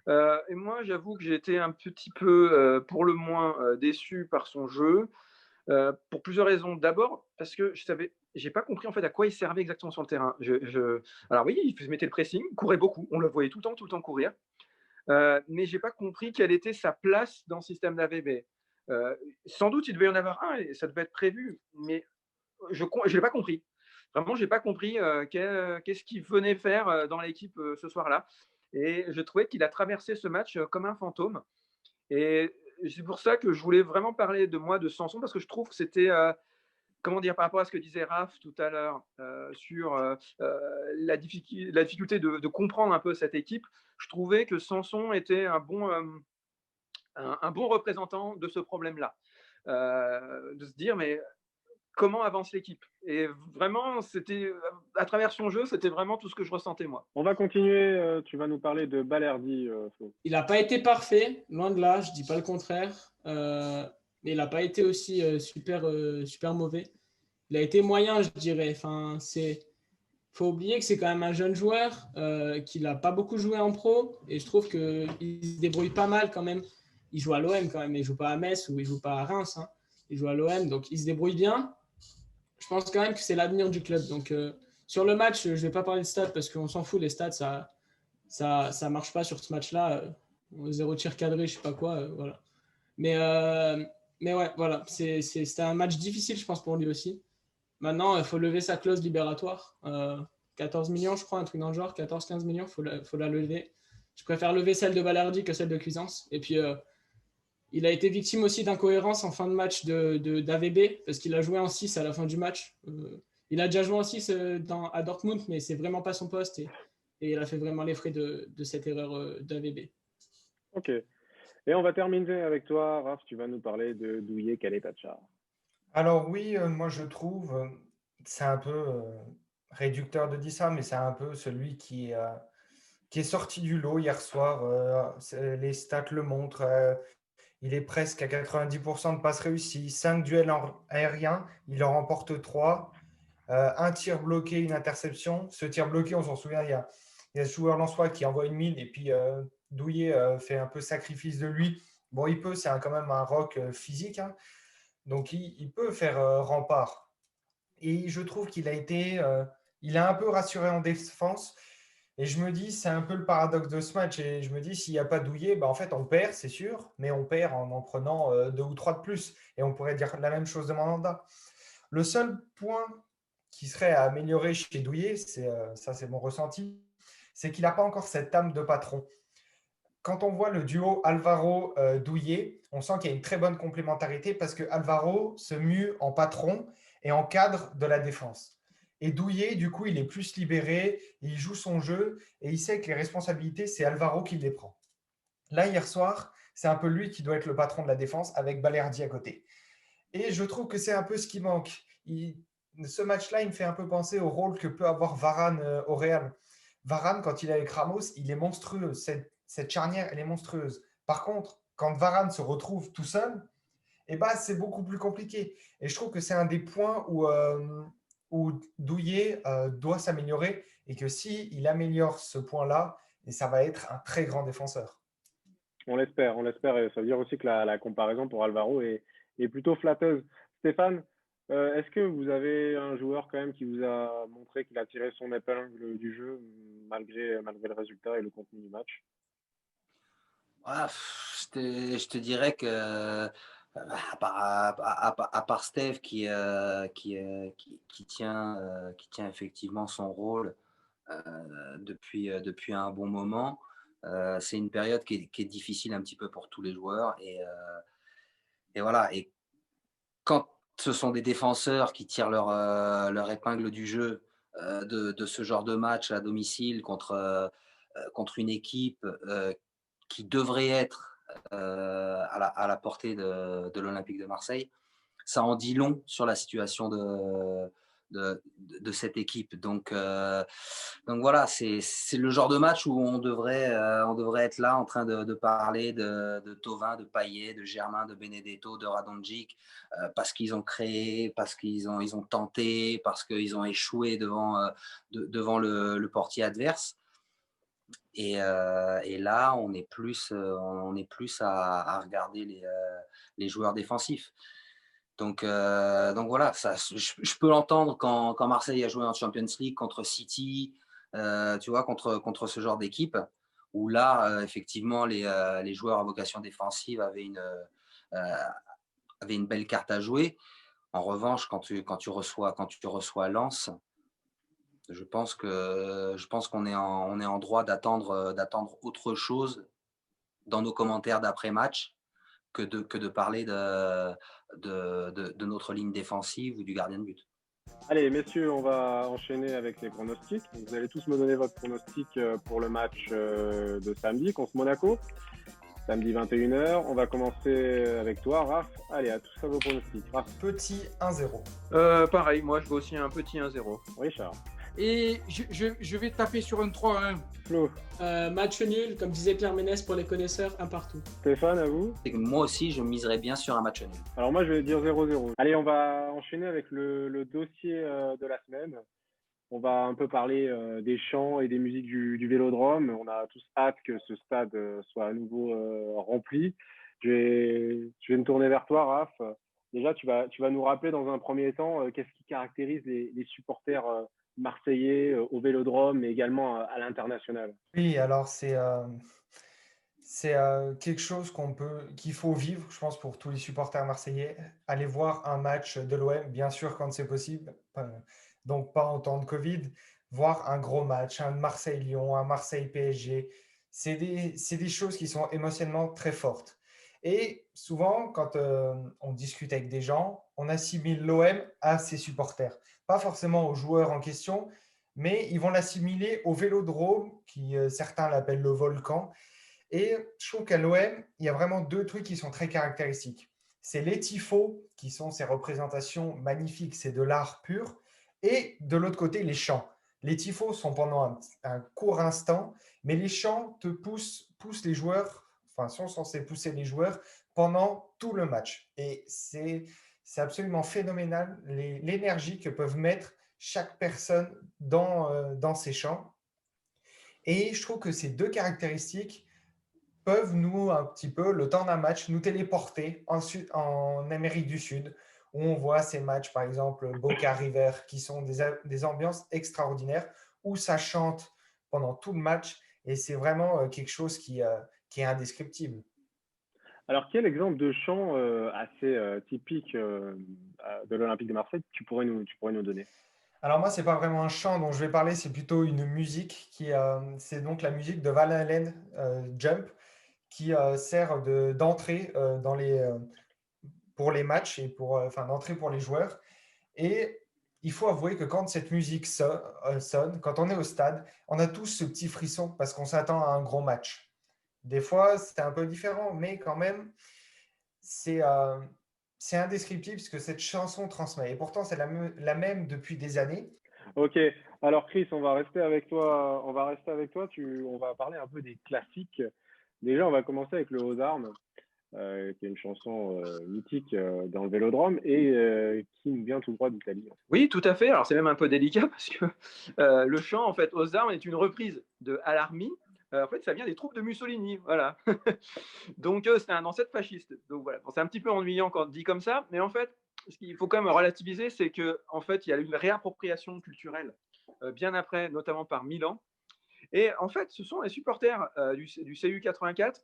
Et moi, j'avoue que j'ai été un petit peu, pour le moins, déçu par son jeu, pour plusieurs raisons. D'abord, parce que j'ai pas compris en fait à quoi il servait exactement sur le terrain. Alors oui, il mettait le pressing, il courait beaucoup, on le voyait tout le temps courir. mais je n'ai pas compris quelle était sa place dans le système d'AVB. Sans doute, il devait y en avoir un et ça devait être prévu, mais je ne l'ai pas compris. Vraiment, je n'ai pas compris qu'est-ce qu'il venait faire dans l'équipe ce soir-là. Et je trouvais qu'il a traversé ce match comme un fantôme. Et c'est pour ça que je voulais vraiment parler de Sanson, parce que je trouve que c'était, comment dire, par rapport à ce que disait Raph tout à l'heure sur la difficulté de comprendre un peu cette équipe, je trouvais que Sanson était un bon représentant de ce problème-là. De se dire, mais comment avance l'équipe? Et vraiment, c'était à travers son jeu, c'était vraiment tout ce que je ressentais moi. On va continuer. Tu vas nous parler de Balerdi. Il n'a pas été parfait, loin de là, je ne dis pas le contraire. Mais il n'a pas été aussi super mauvais. Il a été moyen, je dirais. Enfin, faut oublier que c'est quand même un jeune joueur qui n'a pas beaucoup joué en pro. Et je trouve qu'il se débrouille pas mal quand même. Il joue à l'OM quand même. Il ne joue pas à Metz ou il ne joue pas à Reims. Hein. Il joue à l'OM, donc il se débrouille bien. Je pense quand même que c'est l'avenir du club. Donc, sur le match, je ne vais pas parler de stats parce qu'on s'en fout. Les stats, ça marche pas sur ce match-là. 0 tir cadré, je sais pas quoi. Voilà. Mais ouais, voilà. C'était un match difficile, je pense, pour lui aussi. Maintenant, il faut lever sa clause libératoire. 14 millions, je crois, un truc dans le genre. 14-15 millions, il faut la lever. Je préfère lever celle de Balerdi que celle de Cuisance. Et puis, il a été victime aussi d'incohérences en fin de match d'AVB parce qu'il a joué en 6 à la fin du match. Il a déjà joué en 6 à Dortmund, mais c'est vraiment pas son poste et il a fait vraiment les frais de cette erreur d'AVB. Ok. Et on va terminer avec toi, Raph. Tu vas nous parler de Douillet Kaletacha. Alors oui, moi je trouve, c'est un peu réducteur de dire ça, mais c'est un peu celui qui est sorti du lot hier soir. Les stats le montrent. Il est presque à 90% de passes réussies, 5 duels aériens, il en remporte 3, un tir bloqué, une interception. Ce tir bloqué, on s'en souvient, il y a ce joueur lensois qui envoie une mine et puis Douillet fait un peu sacrifice de lui. Bon, c'est quand même un rock physique, hein, donc il peut faire rempart. Et je trouve qu'il il a un peu rassuré en défense. Et je me dis, c'est un peu le paradoxe de ce match. Et je me dis, s'il n'y a pas Douillet, en fait, on perd, c'est sûr, mais on perd en prenant 2 ou 3 de plus. Et on pourrait dire la même chose de Mandanda. Le seul point qui serait à améliorer chez Douillet, ça c'est mon ressenti, c'est qu'il n'a pas encore cette âme de patron. Quand on voit le duo Alvaro-Douillet, on sent qu'il y a une très bonne complémentarité parce que Alvaro se mue en patron et en cadre de la défense. Et Douillet, du coup, il est plus libéré, il joue son jeu et il sait que les responsabilités, c'est Alvaro qui les prend. Là, hier soir, c'est un peu lui qui doit être le patron de la défense avec Balerdi à côté. Et je trouve que c'est un peu ce qui manque. Ce match-là, il me fait un peu penser au rôle que peut avoir Varane au Real. Varane, quand il est avec Ramos, il est monstrueux. Cette charnière, elle est monstrueuse. Par contre, quand Varane se retrouve tout seul, c'est beaucoup plus compliqué. Et je trouve que c'est un des points où Douillet doit s'améliorer et que s'il améliore ce point-là, et ça va être un très grand défenseur. On l'espère. Et ça veut dire aussi que la comparaison pour Alvaro est plutôt flatteuse. Stéphane, est-ce que vous avez un joueur quand même qui vous a montré qu'il a tiré son épingle du jeu malgré le résultat et le contenu du match? Voilà, je te dirais que à part Steph qui tient effectivement son rôle depuis un bon moment, c'est une période qui est difficile un petit peu pour tous les joueurs et voilà. Et quand ce sont des défenseurs qui tirent leur épingle du jeu de ce genre de match à domicile contre une équipe qui devrait être à la portée de l'Olympique de Marseille, ça en dit long sur la situation de cette équipe. Donc voilà, c'est le genre de match où on devrait être là en train de parler de Thauvin, de Payet, de Germain, de Benedetto, de Radonjic, parce qu'ils ont créé, parce qu'ils ont tenté, parce qu'ils ont échoué devant le portier adverse. Et là, on est plus à regarder les joueurs défensifs. Donc voilà, je peux l'entendre quand Marseille a joué en Champions League contre City, tu vois, contre ce genre d'équipe, où là, effectivement, les joueurs à vocation défensive avaient une belle carte à jouer. En revanche, quand tu reçois Lens, je pense qu'on est en droit d'attendre autre chose dans nos commentaires d'après-match que de parler de notre ligne défensive ou du gardien de but. Allez, messieurs, on va enchaîner avec les pronostics. Vous allez tous me donner votre pronostic pour le match de samedi contre Monaco. Samedi 21h. On va commencer avec toi, Raph. Allez, à tous à vos pronostics. Raph. Petit 1-0. Pareil, moi je veux aussi un petit 1-0. Richard. Et je vais taper sur un 3-1. Flo. Match nul, comme disait Pierre Ménès pour les connaisseurs, un partout. Stéphane, à vous. Moi aussi, je miserais bien sur un match nul. Alors moi, je vais dire 0-0. Allez, on va enchaîner avec le dossier de la semaine. On va un peu parler des chants et des musiques du Vélodrome. On a tous hâte que ce stade soit à nouveau rempli. Je vais me tourner vers toi, Raph. Déjà, tu vas nous rappeler dans un premier temps qu'est-ce qui caractérise les supporters marseillais au Vélodrome, mais également à l'international. Oui, alors c'est quelque chose qu'il faut vivre, je pense, pour tous les supporters marseillais. Aller voir un match de l'OM, bien sûr, quand c'est possible, donc pas en temps de Covid, voir un gros match, un Marseille-Lyon, un Marseille-PSG, c'est des choses qui sont émotionnellement très fortes. Et souvent, quand on discute avec des gens, on assimile l'OM à ses supporters. Pas forcément aux joueurs en question, mais ils vont l'assimiler au Vélodrome, qui certains l'appellent le volcan. Et je trouve qu'à l'OM, il y a vraiment deux trucs qui sont très caractéristiques. C'est les tifos, qui sont ces représentations magnifiques, c'est de l'art pur. Et de l'autre côté, les chants. Les tifos sont pendant un court instant, mais les chants te poussent les joueurs, enfin sont censés pousser les joueurs pendant tout le match. Et c'est absolument phénoménal l'énergie que peuvent mettre chaque personne dans ces chants. Et je trouve que ces deux caractéristiques peuvent nous, un petit peu, le temps d'un match, nous téléporter en Amérique du Sud, où on voit ces matchs, par exemple, Boca River, qui sont des ambiances extraordinaires, où ça chante pendant tout le match, et c'est vraiment quelque chose qui est indescriptible. Alors, quel exemple de chant assez typique de l'Olympique de Marseille tu pourrais nous donner? Alors moi, c'est pas vraiment un chant dont je vais parler, c'est plutôt une musique c'est donc la musique de Van Halen, Jump, qui sert d'entrée pour les matchs et d'entrée pour les joueurs. Et il faut avouer que quand cette musique sonne, quand on est au stade, on a tous ce petit frisson parce qu'on s'attend à un gros match. Des fois, c'est un peu différent, mais quand même, c'est indescriptible ce que cette chanson transmet. Et pourtant, c'est la même depuis des années. Ok, alors Chris, on va rester avec toi. On va parler un peu des classiques. Déjà, on va commencer avec le Aux Armes, qui est une chanson mythique dans le Vélodrome et qui nous vient tout droit d'Italie. Oui, tout à fait. Alors c'est même un peu délicat parce que le chant en fait Aux Armes est une reprise de Alarmi. En fait, ça vient des troupes de Mussolini, voilà. Donc c'est un ancêtre fasciste. Donc voilà, bon, c'est un petit peu ennuyant quand dit comme ça, mais en fait, ce qu'il faut quand même relativiser, c'est que en fait, il y a une réappropriation culturelle bien après, notamment par Milan. Et en fait, ce sont les supporters du CU 84,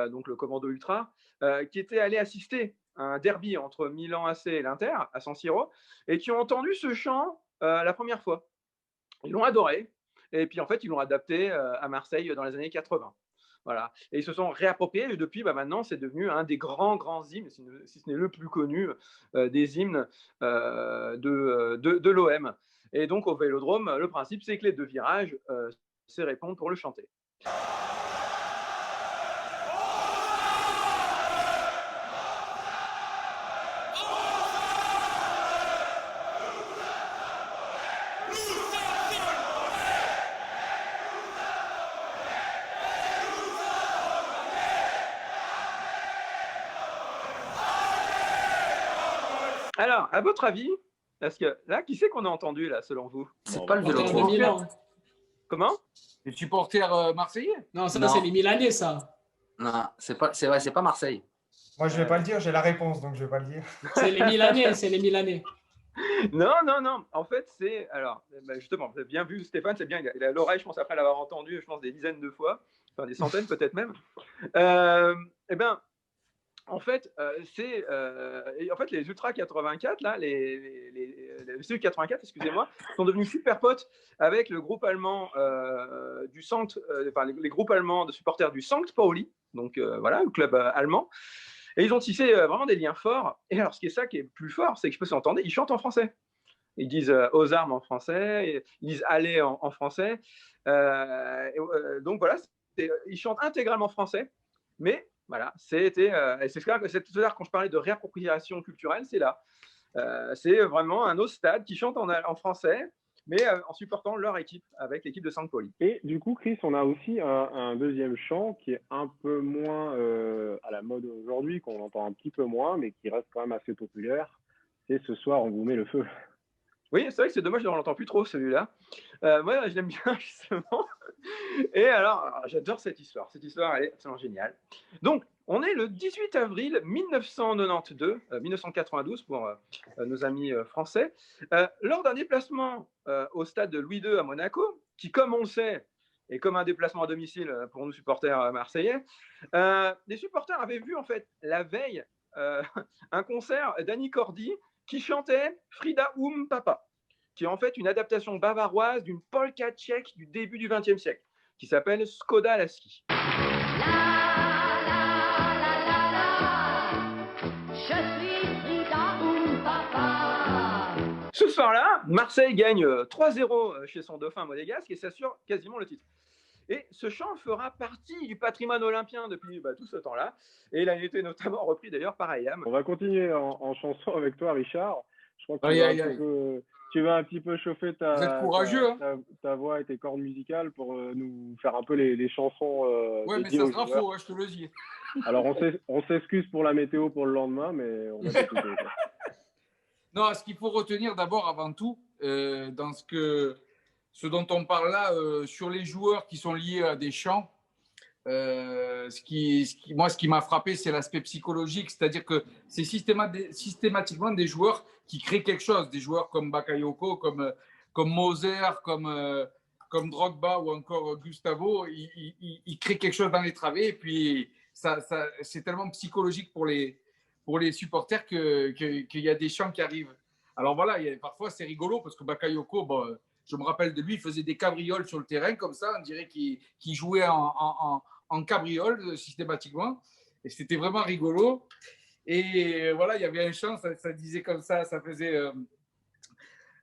donc le commando ultra, qui étaient allés assister à un derby entre Milan AC et l'Inter à San Siro, et qui ont entendu ce chant la première fois. Ils l'ont adoré, et puis en fait, ils l'ont adapté à Marseille dans les années 80. Voilà. Et ils se sont réappropriés, et depuis, maintenant, c'est devenu un des grands hymnes, si ce n'est le plus connu des hymnes de l'OM. Et donc, au Vélodrome, le principe, c'est que les deux virages, c'est répondre pour le chanter. Alors, à votre avis, parce que là, qui c'est qu'on a entendu là, selon vous? C'est pas le Supporters de Vélodrome. Milan. Comment? Les supporters marseillais? Non, ça, Non. c'est les Milanais, ça. Non, c'est pas Marseille. Moi, je ne vais pas le dire, j'ai la réponse, donc je ne vais pas le dire. C'est les Milanais, c'est les Milanais. Non. En fait, c'est. Alors, justement, vous avez bien vu, Stéphane, c'est bien, il a l'oreille, je pense, après l'avoir entendu, je pense, des dizaines de fois. enfin des centaines peut-être même. Eh bien, en fait, les Ultra 84, là, les Sud 84, excusez-moi, sont devenus super potes avec le groupe allemand du Sankt, les groupes allemands de supporters du Sankt Pauli, donc voilà, le club allemand. Et ils ont tissé vraiment des liens forts. Et alors, ce qui est plus fort, c'est que je peux s'entendre, ils chantent en français. Ils disent aux armes en français, ils disent allez en français. Donc voilà, ils chantent intégralement français, mais voilà, c'est clair que c'est tout à l'heure quand je parlais de réappropriation culturelle, c'est là. C'est vraiment un autre stade qui chante en français, mais en supportant leur équipe avec l'équipe de St. Pauli. Et du coup, Chris, on a aussi un deuxième chant qui est un peu moins à la mode aujourd'hui, qu'on entend un petit peu moins, mais qui reste quand même assez populaire. C'est Ce soir, on vous met le feu. Oui, c'est vrai que c'est dommage, on l'entend plus trop celui-là. Moi, je l'aime bien justement. Et alors, j'adore cette histoire. Cette histoire, elle est absolument géniale. Donc, on est le 18 avril 1992 pour nos amis français, lors d'un déplacement au stade de Louis II à Monaco, qui, comme on le sait, est comme un déplacement à domicile pour nous supporters marseillais. Les supporters avaient vu en fait la veille un concert d'Annie Cordy qui chantait Frida Papa, qui est en fait une adaptation bavaroise d'une polka tchèque du début du XXe siècle, qui s'appelle Skoda Lasky. Ce soir-là, Marseille gagne 3-0 chez son dauphin monégasque et s'assure quasiment le titre. Et ce chant fera partie du patrimoine olympien depuis tout ce temps-là. Et il a été notamment repris d'ailleurs par IAM. On va continuer en chanson avec toi, Richard. Je crois que tu vas un petit peu chauffer ta voix et tes cordes musicales pour nous faire un peu les chansons. Ouais, mais ça sera faux, je te le dis. Alors, on s'excuse pour la météo pour le lendemain, mais on va t'écouter. Non, ce qu'il faut retenir d'abord, avant tout, dans ce dont on parle là, sur les joueurs qui sont liés à des chants, ce qui m'a frappé, c'est l'aspect psychologique, c'est-à-dire que c'est systématiquement des joueurs qui créent quelque chose, des joueurs comme Bakayoko, comme Moser, comme Drogba ou encore Gustavo, ils créent quelque chose dans les travées et puis c'est tellement psychologique pour les supporters qu'il y a des chants qui arrivent. Alors voilà, parfois c'est rigolo parce que Bakayoko, je me rappelle de lui, il faisait des cabrioles sur le terrain comme ça, on dirait qu'il jouait en cabriole systématiquement. Et c'était vraiment rigolo. Et voilà, il y avait un chant, ça disait comme ça faisait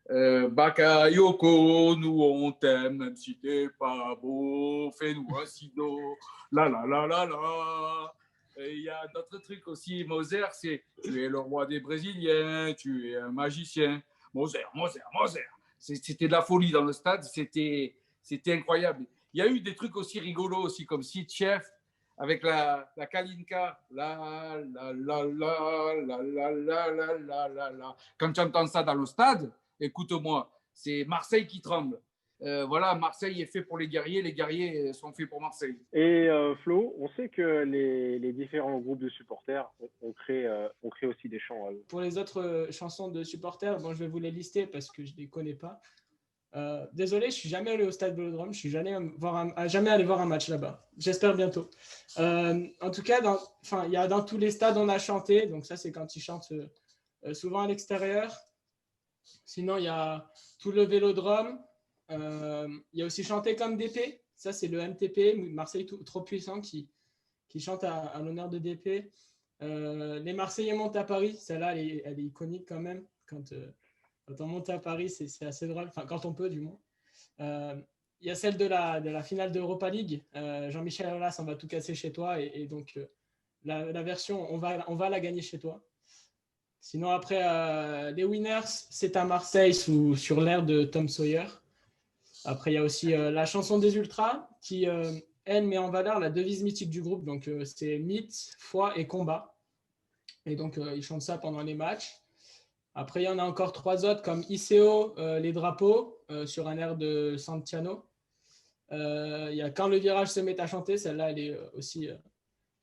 Bakayoko, nous on t'aime, même si t'es pas beau, fais-nous un sido, la la la la la. Et il y a d'autres trucs aussi. Moser, c'est tu es le roi des Brésiliens, tu es un magicien. Moser. C'était de la folie dans le stade, c'était incroyable. Il y a eu des trucs aussi rigolos aussi comme Sid Chef avec la Kalinka. La la la la la la la la la la. Quand tu entends ça dans le stade, écoute-moi, c'est Marseille qui tremble. Voilà, Marseille est fait pour les guerriers sont faits pour Marseille. Et Flo, on sait que les différents groupes de supporters ont créé aussi des chants. Pour les autres chansons de supporters, je vais vous les lister parce que je ne les connais pas. Désolé, je ne suis jamais allé au stade Vélodrome, je ne suis jamais allé voir un match là-bas. J'espère bientôt. En tout cas, dans tous les stades, on a chanté. Donc ça, c'est quand ils chantent souvent à l'extérieur. Sinon, il y a tout le Vélodrome. Il y a aussi Chanter comme DP. Ça, c'est le MTP, Marseille trop puissant, qui chante à l'honneur de DP. Les Marseillais montent à Paris. Celle-là, elle est iconique quand même. Quand on monte à Paris, c'est assez drôle. Enfin, quand on peut, du moins. Il y a celle de la finale de Europa League. Jean-Michel Aulas, on va tout casser chez toi. Et donc, la version, on va la gagner chez toi. Sinon, après, les Winners, c'est à Marseille sur l'air de Tom Sawyer. Après, il y a aussi la chanson des Ultras qui, elle, met en valeur la devise mythique du groupe. Donc, c'est mythe, foi et combat. Et donc, ils chantent ça pendant les matchs. Après, il y en a encore 3 autres comme ICO, les drapeaux, sur un air de Santiano. Il y a Quand le virage se met à chanter. Celle-là, elle est aussi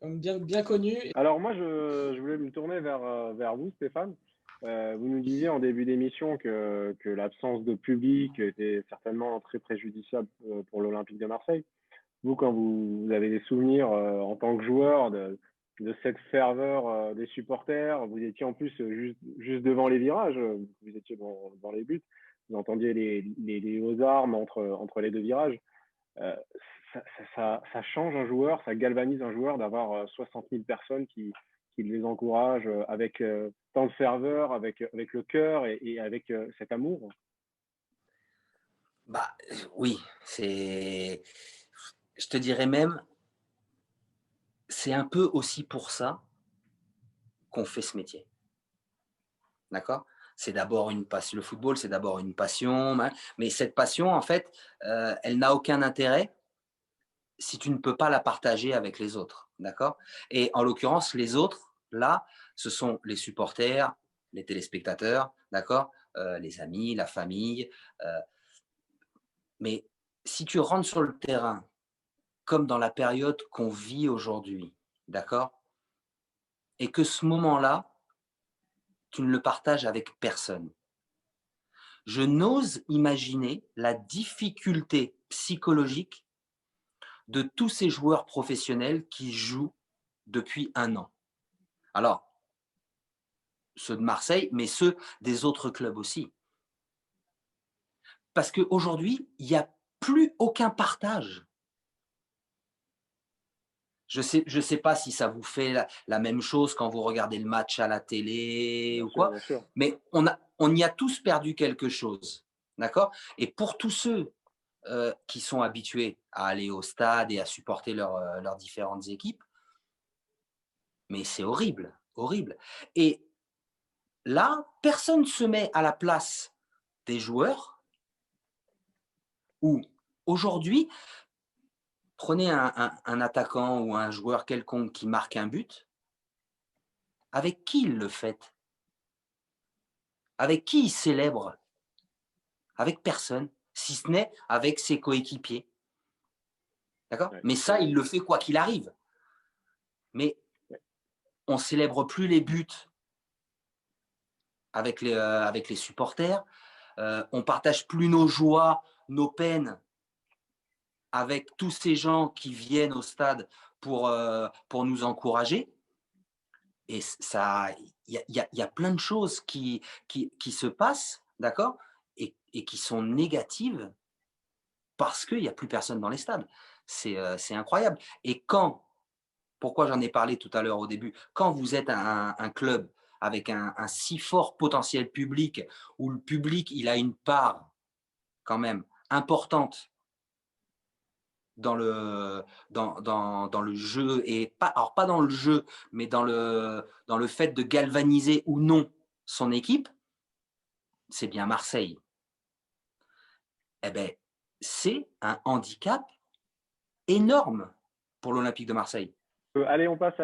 bien connue. Alors moi, je voulais me tourner vers vous, Stéphane. Vous nous disiez en début d'émission que l'absence de public était certainement très préjudiciable pour l'Olympique de Marseille. vous, quand vous avez des souvenirs en tant que joueur de cette ferveur des supporters, vous étiez en plus juste devant les virages, vous étiez dans les buts, vous entendiez les aux armes entre les deux virages. Euh, ça change un joueur, ça galvanise un joueur d'avoir 60 000 personnes qui les encouragent avec tant de ferveur, avec le cœur et avec cet amour. Bah, oui, je te dirais même, c'est un peu aussi pour ça qu'on fait ce métier. D'accord? C'est d'abord une passion. Le football, c'est d'abord une passion, mais cette passion, en fait, elle n'a aucun intérêt si tu ne peux pas la partager avec les autres. D'accord? Et en l'occurrence, les autres, là, ce sont les supporters, les téléspectateurs, d'accord? Les amis, la famille. Mais si tu rentres sur le terrain, comme dans la période qu'on vit aujourd'hui, d'accord? Et que ce moment-là, tu ne le partages avec personne. Je n'ose imaginer la difficulté psychologique de tous ces joueurs professionnels qui jouent depuis 1 an. Alors, ceux de Marseille, mais ceux des autres clubs aussi. Parce qu'aujourd'hui, il n'y a plus aucun partage. Je sais pas si ça vous fait la même chose quand vous regardez le match à la télé Bien ou sûr, quoi, bien sûr. mais on y a tous perdu quelque chose. D'accord? Et pour tous ceux qui sont habitués à aller au stade et à supporter leurs différentes équipes, mais c'est horrible, horrible. Et là, personne ne se met à la place des joueurs où aujourd'hui, prenez un attaquant ou un joueur quelconque qui marque un but, avec qui il le fait? Avec qui il célèbre? Avec personne, si ce n'est avec ses coéquipiers. D'accord? Ouais. Mais ça, il le fait quoi qu'il arrive. Mais on ne célèbre plus les buts avec les supporters. On ne partage plus nos joies, nos peines avec tous ces gens qui viennent au stade pour nous encourager. Et ça, il y a plein de choses qui se passent, d'accord, et qui sont négatives parce qu'il n'y a plus personne dans les stades. C'est incroyable. Et pourquoi j'en ai parlé tout à l'heure au début, quand vous êtes un club avec un si fort potentiel public, où le public il a une part quand même importante dans le jeu, et pas dans le jeu, mais dans le fait de galvaniser ou non son équipe, c'est bien Marseille. Eh bien, c'est un handicap énorme pour l'Olympique de Marseille. Allez, on passe à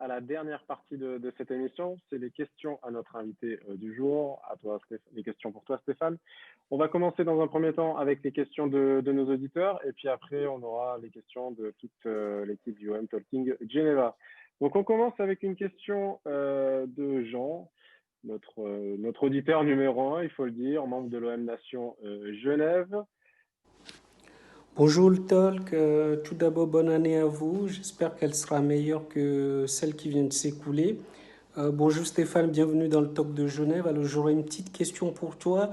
la dernière partie de cette émission. C'est les questions à notre invité du jour. À toi, les questions pour toi, Stéphane. On va commencer dans un premier temps avec les questions de nos auditeurs. Et puis après, on aura les questions de toute l'équipe du OM Talking Geneva. Donc, on commence avec une question de Jean, notre auditeur numéro 1, il faut le dire, membre de l'OM Nation Genève. Bonjour le Talk, tout d'abord bonne année à vous, j'espère qu'elle sera meilleure que celle qui vient de s'écouler. Bonjour Stéphane, bienvenue dans le Talk de Genève. Alors j'aurais une petite question pour toi.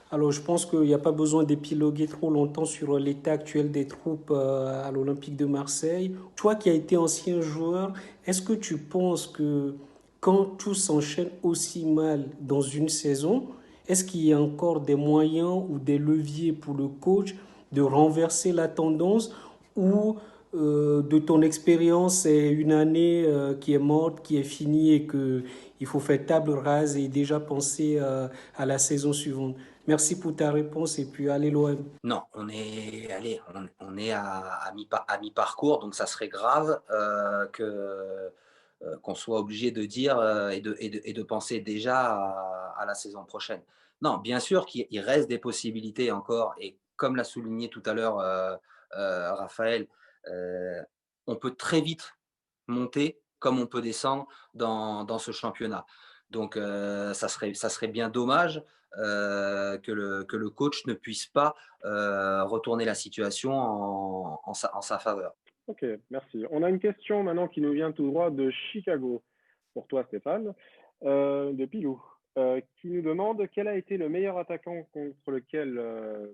Alors je pense qu'il n'y a pas besoin d'épiloguer trop longtemps sur l'état actuel des troupes à l'Olympique de Marseille. Toi qui as été ancien joueur, est-ce que tu penses que quand tout s'enchaîne aussi mal dans une saison, est-ce qu'il y a encore des moyens ou des leviers pour le coach de renverser la tendance, ou de ton expérience, c'est une année qui est morte, qui est finie et qu'il faut faire table rase et déjà penser à la saison suivante? Merci pour ta réponse et puis allez l'OM. Non, on est à mi-parcours, donc ça serait grave qu'on soit obligé de dire et de penser déjà à la saison prochaine. Non, bien sûr qu'il reste des possibilités encore, et comme l'a souligné tout à l'heure Raphaël, on peut très vite monter comme on peut descendre dans ce championnat. Donc, ça serait bien dommage que le coach ne puisse pas retourner la situation en sa faveur. Ok, merci. On a une question maintenant qui nous vient tout droit de Chicago, pour toi Stéphane, de Pilou, qui nous demande quel a été le meilleur attaquant contre lequel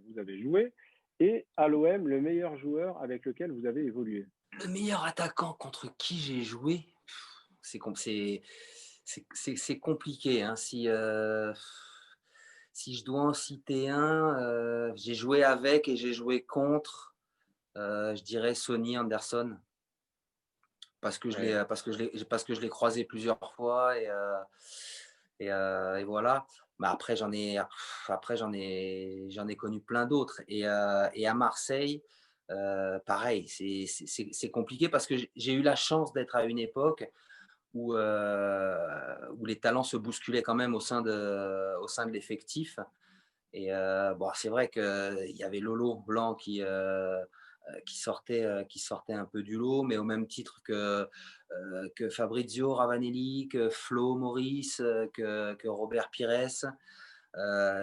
vous avez joué et à l'OM le meilleur joueur avec lequel vous avez évolué. Le meilleur attaquant contre qui j'ai joué, c'est compliqué. Hein. Si je dois en citer un, j'ai joué avec et j'ai joué contre, je dirais Sonny Anderson. Parce que je l'ai croisé plusieurs fois et voilà. Mais après j'en ai connu plein d'autres et à Marseille, pareil, c'est compliqué parce que j'ai eu la chance d'être à une époque où les talents se bousculaient quand même au sein de l'effectif et bon, c'est vrai qu'il y avait Lolo Blanc qui sortait un peu du lot, mais au même titre que Fabrizio Ravanelli, que Flo Maurice, que Robert Pires,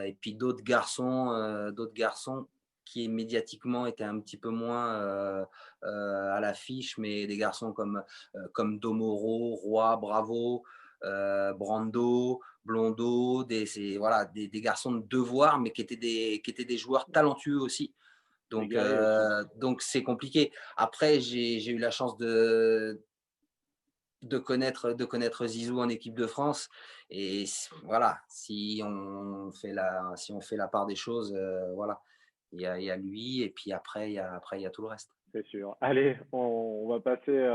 et puis d'autres garçons qui médiatiquement étaient un petit peu moins à l'affiche, mais des garçons comme Domoro, Roy, Bravo, Brando, Blondo, voilà, des garçons de devoir, mais qui étaient des joueurs talentueux aussi. Donc c'est compliqué. Après, j'ai eu la chance de connaître Zizou en équipe de France. Et voilà, si on fait la part des choses, voilà, il y a lui, et puis après, il y a tout le reste. C'est sûr. Allez, on va passer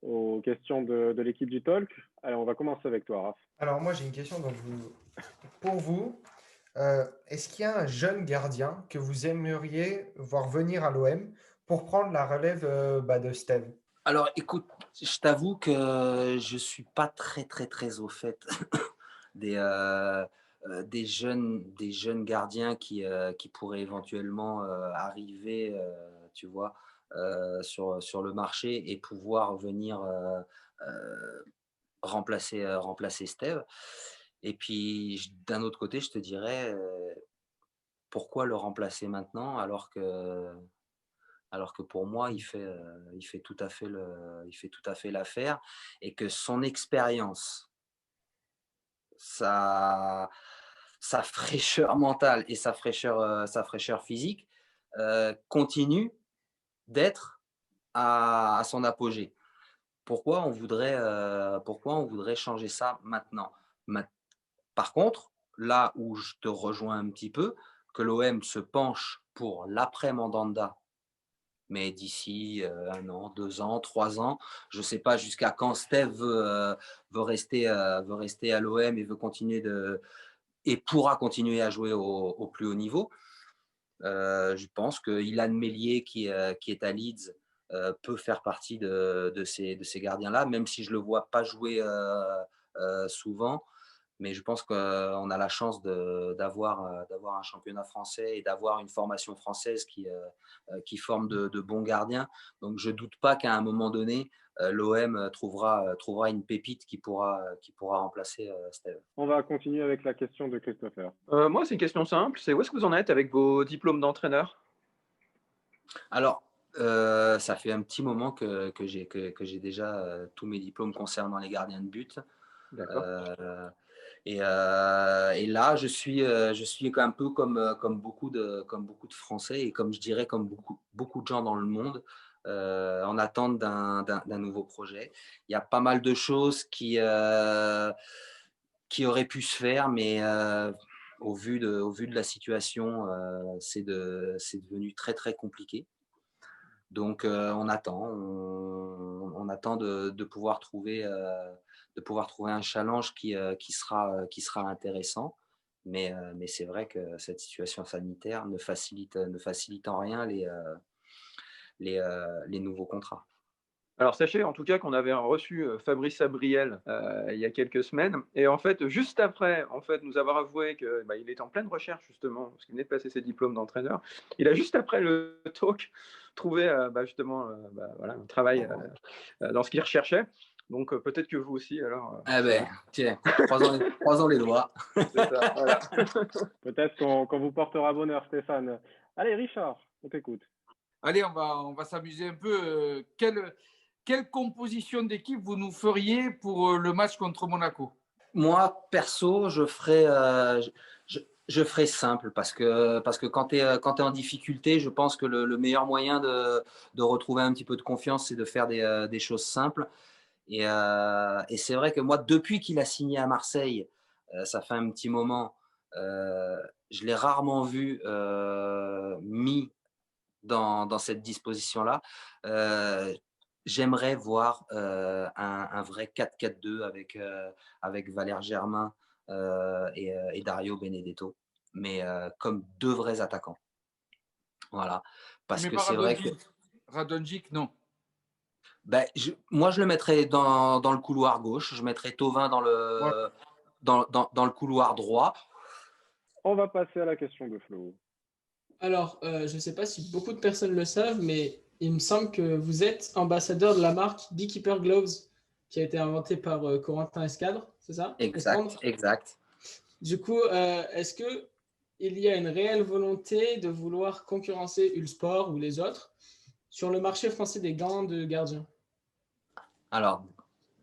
aux questions de l'équipe du Talk. Allez, on va commencer avec toi, Raph. Alors moi j'ai une question pour vous. Est-ce qu'il y a un jeune gardien que vous aimeriez voir venir à l'OM pour prendre la relève de Steve? Alors écoute, je t'avoue que je suis pas très très très au fait des jeunes gardiens qui pourraient éventuellement arriver, tu vois, sur le marché et pouvoir venir remplacer Steve. Et puis d'un autre côté, je te dirais, pourquoi le remplacer maintenant alors que pour moi, il fait tout à fait l'affaire et que son expérience, sa, sa fraîcheur mentale et sa fraîcheur physique continue d'être à son apogée. Pourquoi on voudrait changer ça maintenant? Par contre, là où je te rejoins un petit peu, que l'OM se penche pour l'après-Mandanda, mais d'ici 1 an, 2 ans, 3 ans, je ne sais pas jusqu'à quand Steve veut rester à l'OM et et pourra continuer à jouer au plus haut niveau. Je pense que Ilan Meslier, qui est à Leeds, peut faire partie de ces gardiens-là, même si je ne le vois pas jouer souvent. Mais je pense qu'on a la chance d'avoir un championnat français et d'avoir une formation française qui forme de bons gardiens. Donc je ne doute pas qu'à un moment donné, l'OM trouvera une pépite qui pourra remplacer Steve. On va continuer avec la question de Christopher. Moi, c'est une question simple. C'est où est-ce que vous en êtes avec vos diplômes d'entraîneur? Alors, ça fait un petit moment que j'ai déjà tous mes diplômes concernant les gardiens de but. D'accord. Et là, je suis un peu comme beaucoup de Français et comme je dirais comme beaucoup de gens dans le monde en attente d'un nouveau projet. Il y a pas mal de choses qui auraient pu se faire, mais au vu de la situation, c'est devenu très très compliqué. Donc on attend de pouvoir trouver un challenge qui sera intéressant. Mais c'est vrai que cette situation sanitaire ne facilite en rien les nouveaux contrats. Alors sachez en tout cas qu'on avait reçu Fabrice Abriel il y a quelques semaines et en fait juste après nous avoir avoué qu'il était en pleine recherche justement parce qu'il venait de passer ses diplômes d'entraîneur, il a juste après le talk trouvé justement voilà, un travail dans ce qu'il recherchait. Donc peut-être que vous aussi, alors. Ah ben, tiens, croisons les doigts. C'est ça, voilà. Peut-être qu'on vous portera bonheur, Stéphane. Allez, Richard, on t'écoute. Allez, on va s'amuser un peu. Quelle composition d'équipe vous nous feriez pour le match contre Monaco? Moi, perso, je ferai simple parce que quand tu es en difficulté, je pense que le meilleur moyen de retrouver un petit peu de confiance, c'est de faire des choses simples. Et c'est vrai que moi, depuis qu'il a signé à Marseille, ça fait un petit moment, je l'ai rarement vu mis dans cette disposition-là. J'aimerais voir un vrai 4-4-2 avec Valère Germain et Dario Benedetto, mais comme deux vrais attaquants. Voilà. Parce Tu mets que pas c'est vrai que Radonjic, non. ben, moi, je le mettrais dans le couloir gauche, je mettrais Thauvin dans le couloir droit. On va passer à la question de Flo. Alors, je ne sais pas si beaucoup de personnes le savent, mais il me semble que vous êtes ambassadeur de la marque Beekeeper Gloves, qui a été inventée par Corentin Escadre, c'est ça? Exact. Du coup, est-ce qu'il y a une réelle volonté de vouloir concurrencer Ulsport ou les autres sur le marché français des gants de gardien? Alors,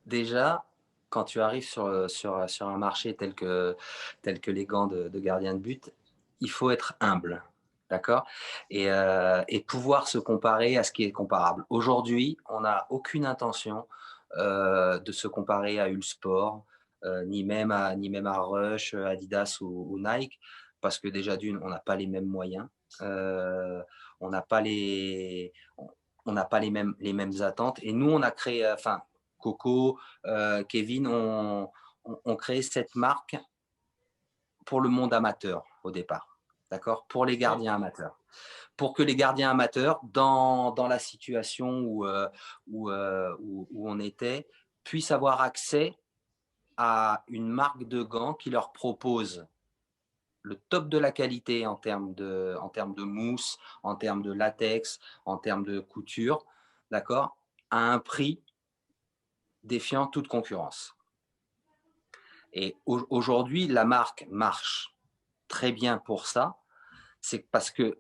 déjà, quand tu arrives sur un marché tel que les gants de gardien de but, il faut être humble. D'accord, et pouvoir se comparer à ce qui est comparable. Aujourd'hui, on n'a aucune intention de se comparer à Ulsport, ni même à Rush, Adidas ou Nike, parce que déjà d'une, on n'a pas les mêmes moyens, on n'a pas les mêmes attentes. Et nous, on a créé, Coco, Kevin, on créé cette marque pour le monde amateur au départ. D'accord, pour les gardiens amateurs. Pour que les gardiens amateurs, dans la situation où on était, puissent avoir accès à une marque de gants qui leur propose le top de la qualité en termes de mousse, en termes de latex, en termes de couture, d'accord, à un prix défiant toute concurrence. Et aujourd'hui, la marque marche très bien pour ça. C'est parce qu'ils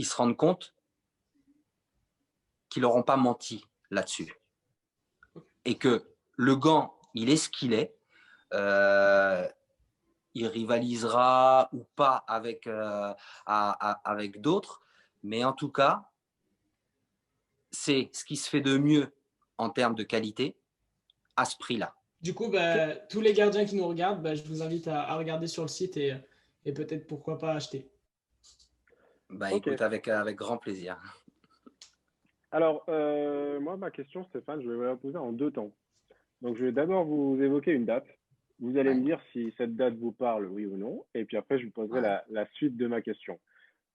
se rendent compte qu'ils n'auront pas menti là-dessus. Et que le gant, il est ce qu'il est. Il rivalisera ou pas avec d'autres. Mais en tout cas, c'est ce qui se fait de mieux en termes de qualité à ce prix-là. Du coup, tous les gardiens qui nous regardent, je vous invite à regarder sur le site et peut-être pourquoi pas acheter. Écoute, avec grand plaisir. Alors, moi, ma question, Stéphane, je vais vous la poser en deux temps. Donc, je vais d'abord vous évoquer une date. Vous allez me dire si cette date vous parle, oui ou non. Et puis après, je vous poserai la suite de ma question.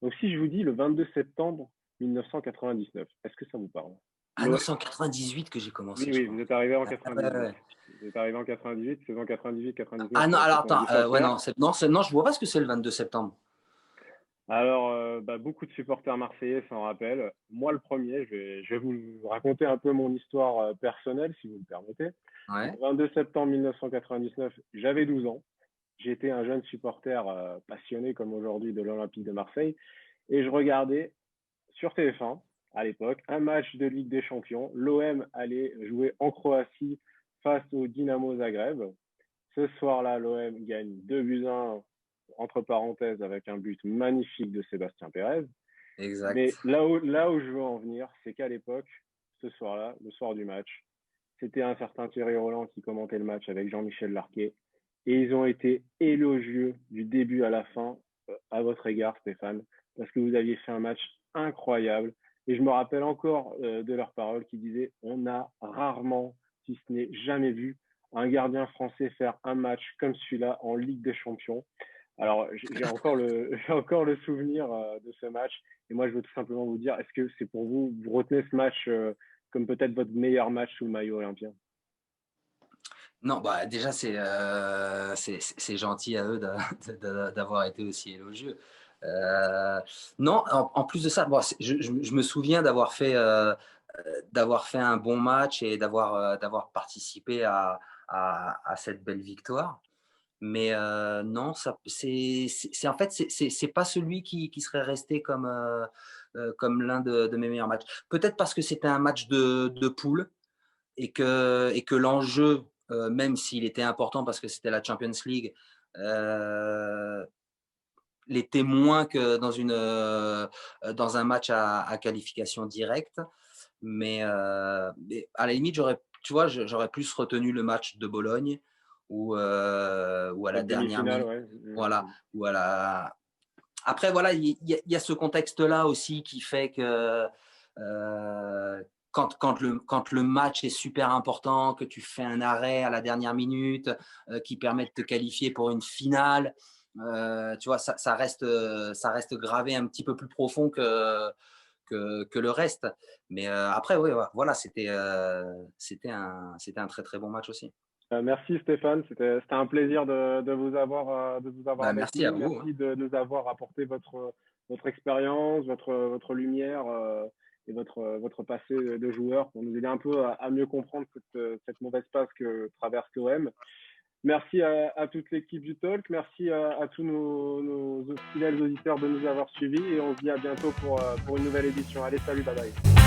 Donc, si je vous dis le 22 septembre 1999, est-ce que ça vous parle? Ah non, c'est en 98 que j'ai commencé. Oui, vous êtes arrivé en 98. Vous êtes arrivé en 98, saison 98-99. Ah non, alors attends, non, je vois pas ce que c'est le 22 septembre. Alors, beaucoup de supporters marseillais s'en rappellent. Moi, le premier, je vais vous raconter un peu mon histoire personnelle, si vous me permettez. Ouais. Le 22 septembre 1999, j'avais 12 ans. J'étais un jeune supporter passionné, comme aujourd'hui, de l'Olympique de Marseille. Et je regardais sur TF1, à l'époque, un match de Ligue des Champions. L'OM allait jouer en Croatie face au Dynamo Zagreb. Ce soir-là, l'OM gagne 2-1, entre parenthèses, avec un but magnifique de Sébastien Pérez. Exact. Mais là où je veux en venir, c'est qu'à l'époque, ce soir-là, le soir du match, c'était un certain Thierry Roland qui commentait le match avec Jean-Michel Larquet. Et ils ont été élogieux du début à la fin à votre égard, Stéphane, parce que vous aviez fait un match incroyable. Et je me rappelle encore de leurs paroles qui disaient « On a rarement, si ce n'est jamais vu, un gardien français faire un match comme celui-là en Ligue des Champions. » Alors, j'ai encore le souvenir de ce match. Et moi, je veux tout simplement vous dire, est-ce que c'est pour vous, vous retenez ce match comme peut-être votre meilleur match sous le maillot olympien? Non, déjà, c'est gentil à eux d'avoir été aussi élogieux. Non, en plus de ça, je me souviens d'avoir fait d'avoir fait un bon match et d'avoir participé à cette belle victoire. Mais non, en fait, c'est pas celui qui serait resté comme l'un de mes meilleurs matchs. Peut-être parce que c'était un match de poule et que l'enjeu, même s'il était important parce que c'était la Champions League, l'était moins que dans un match à qualification directe. Mais à la limite, tu vois, j'aurais plus retenu le match de Bologne ou à La la dernière demi-finale, minute. ouais. Voilà. Ou à la... Après, voilà, il y a ce contexte-là aussi qui fait que quand le match est super important, que tu fais un arrêt à la dernière minute qui permet de te qualifier pour une finale, tu vois, ça reste gravé un petit peu plus profond que le reste. Mais après, oui, voilà, c'était un très très bon match aussi. Merci Stéphane, c'était un plaisir de vous avoir avec Merci à nous. vous. Merci de nous avoir apporté votre expérience, votre lumière et votre passé de joueur pour nous aider un peu à mieux comprendre cette mauvaise passe que traverse l'OM. Merci à toute l'équipe du Talk, merci à tous nos fidèles auditeurs de nous avoir suivis et on se dit à bientôt pour une nouvelle édition. Allez, salut, bye bye.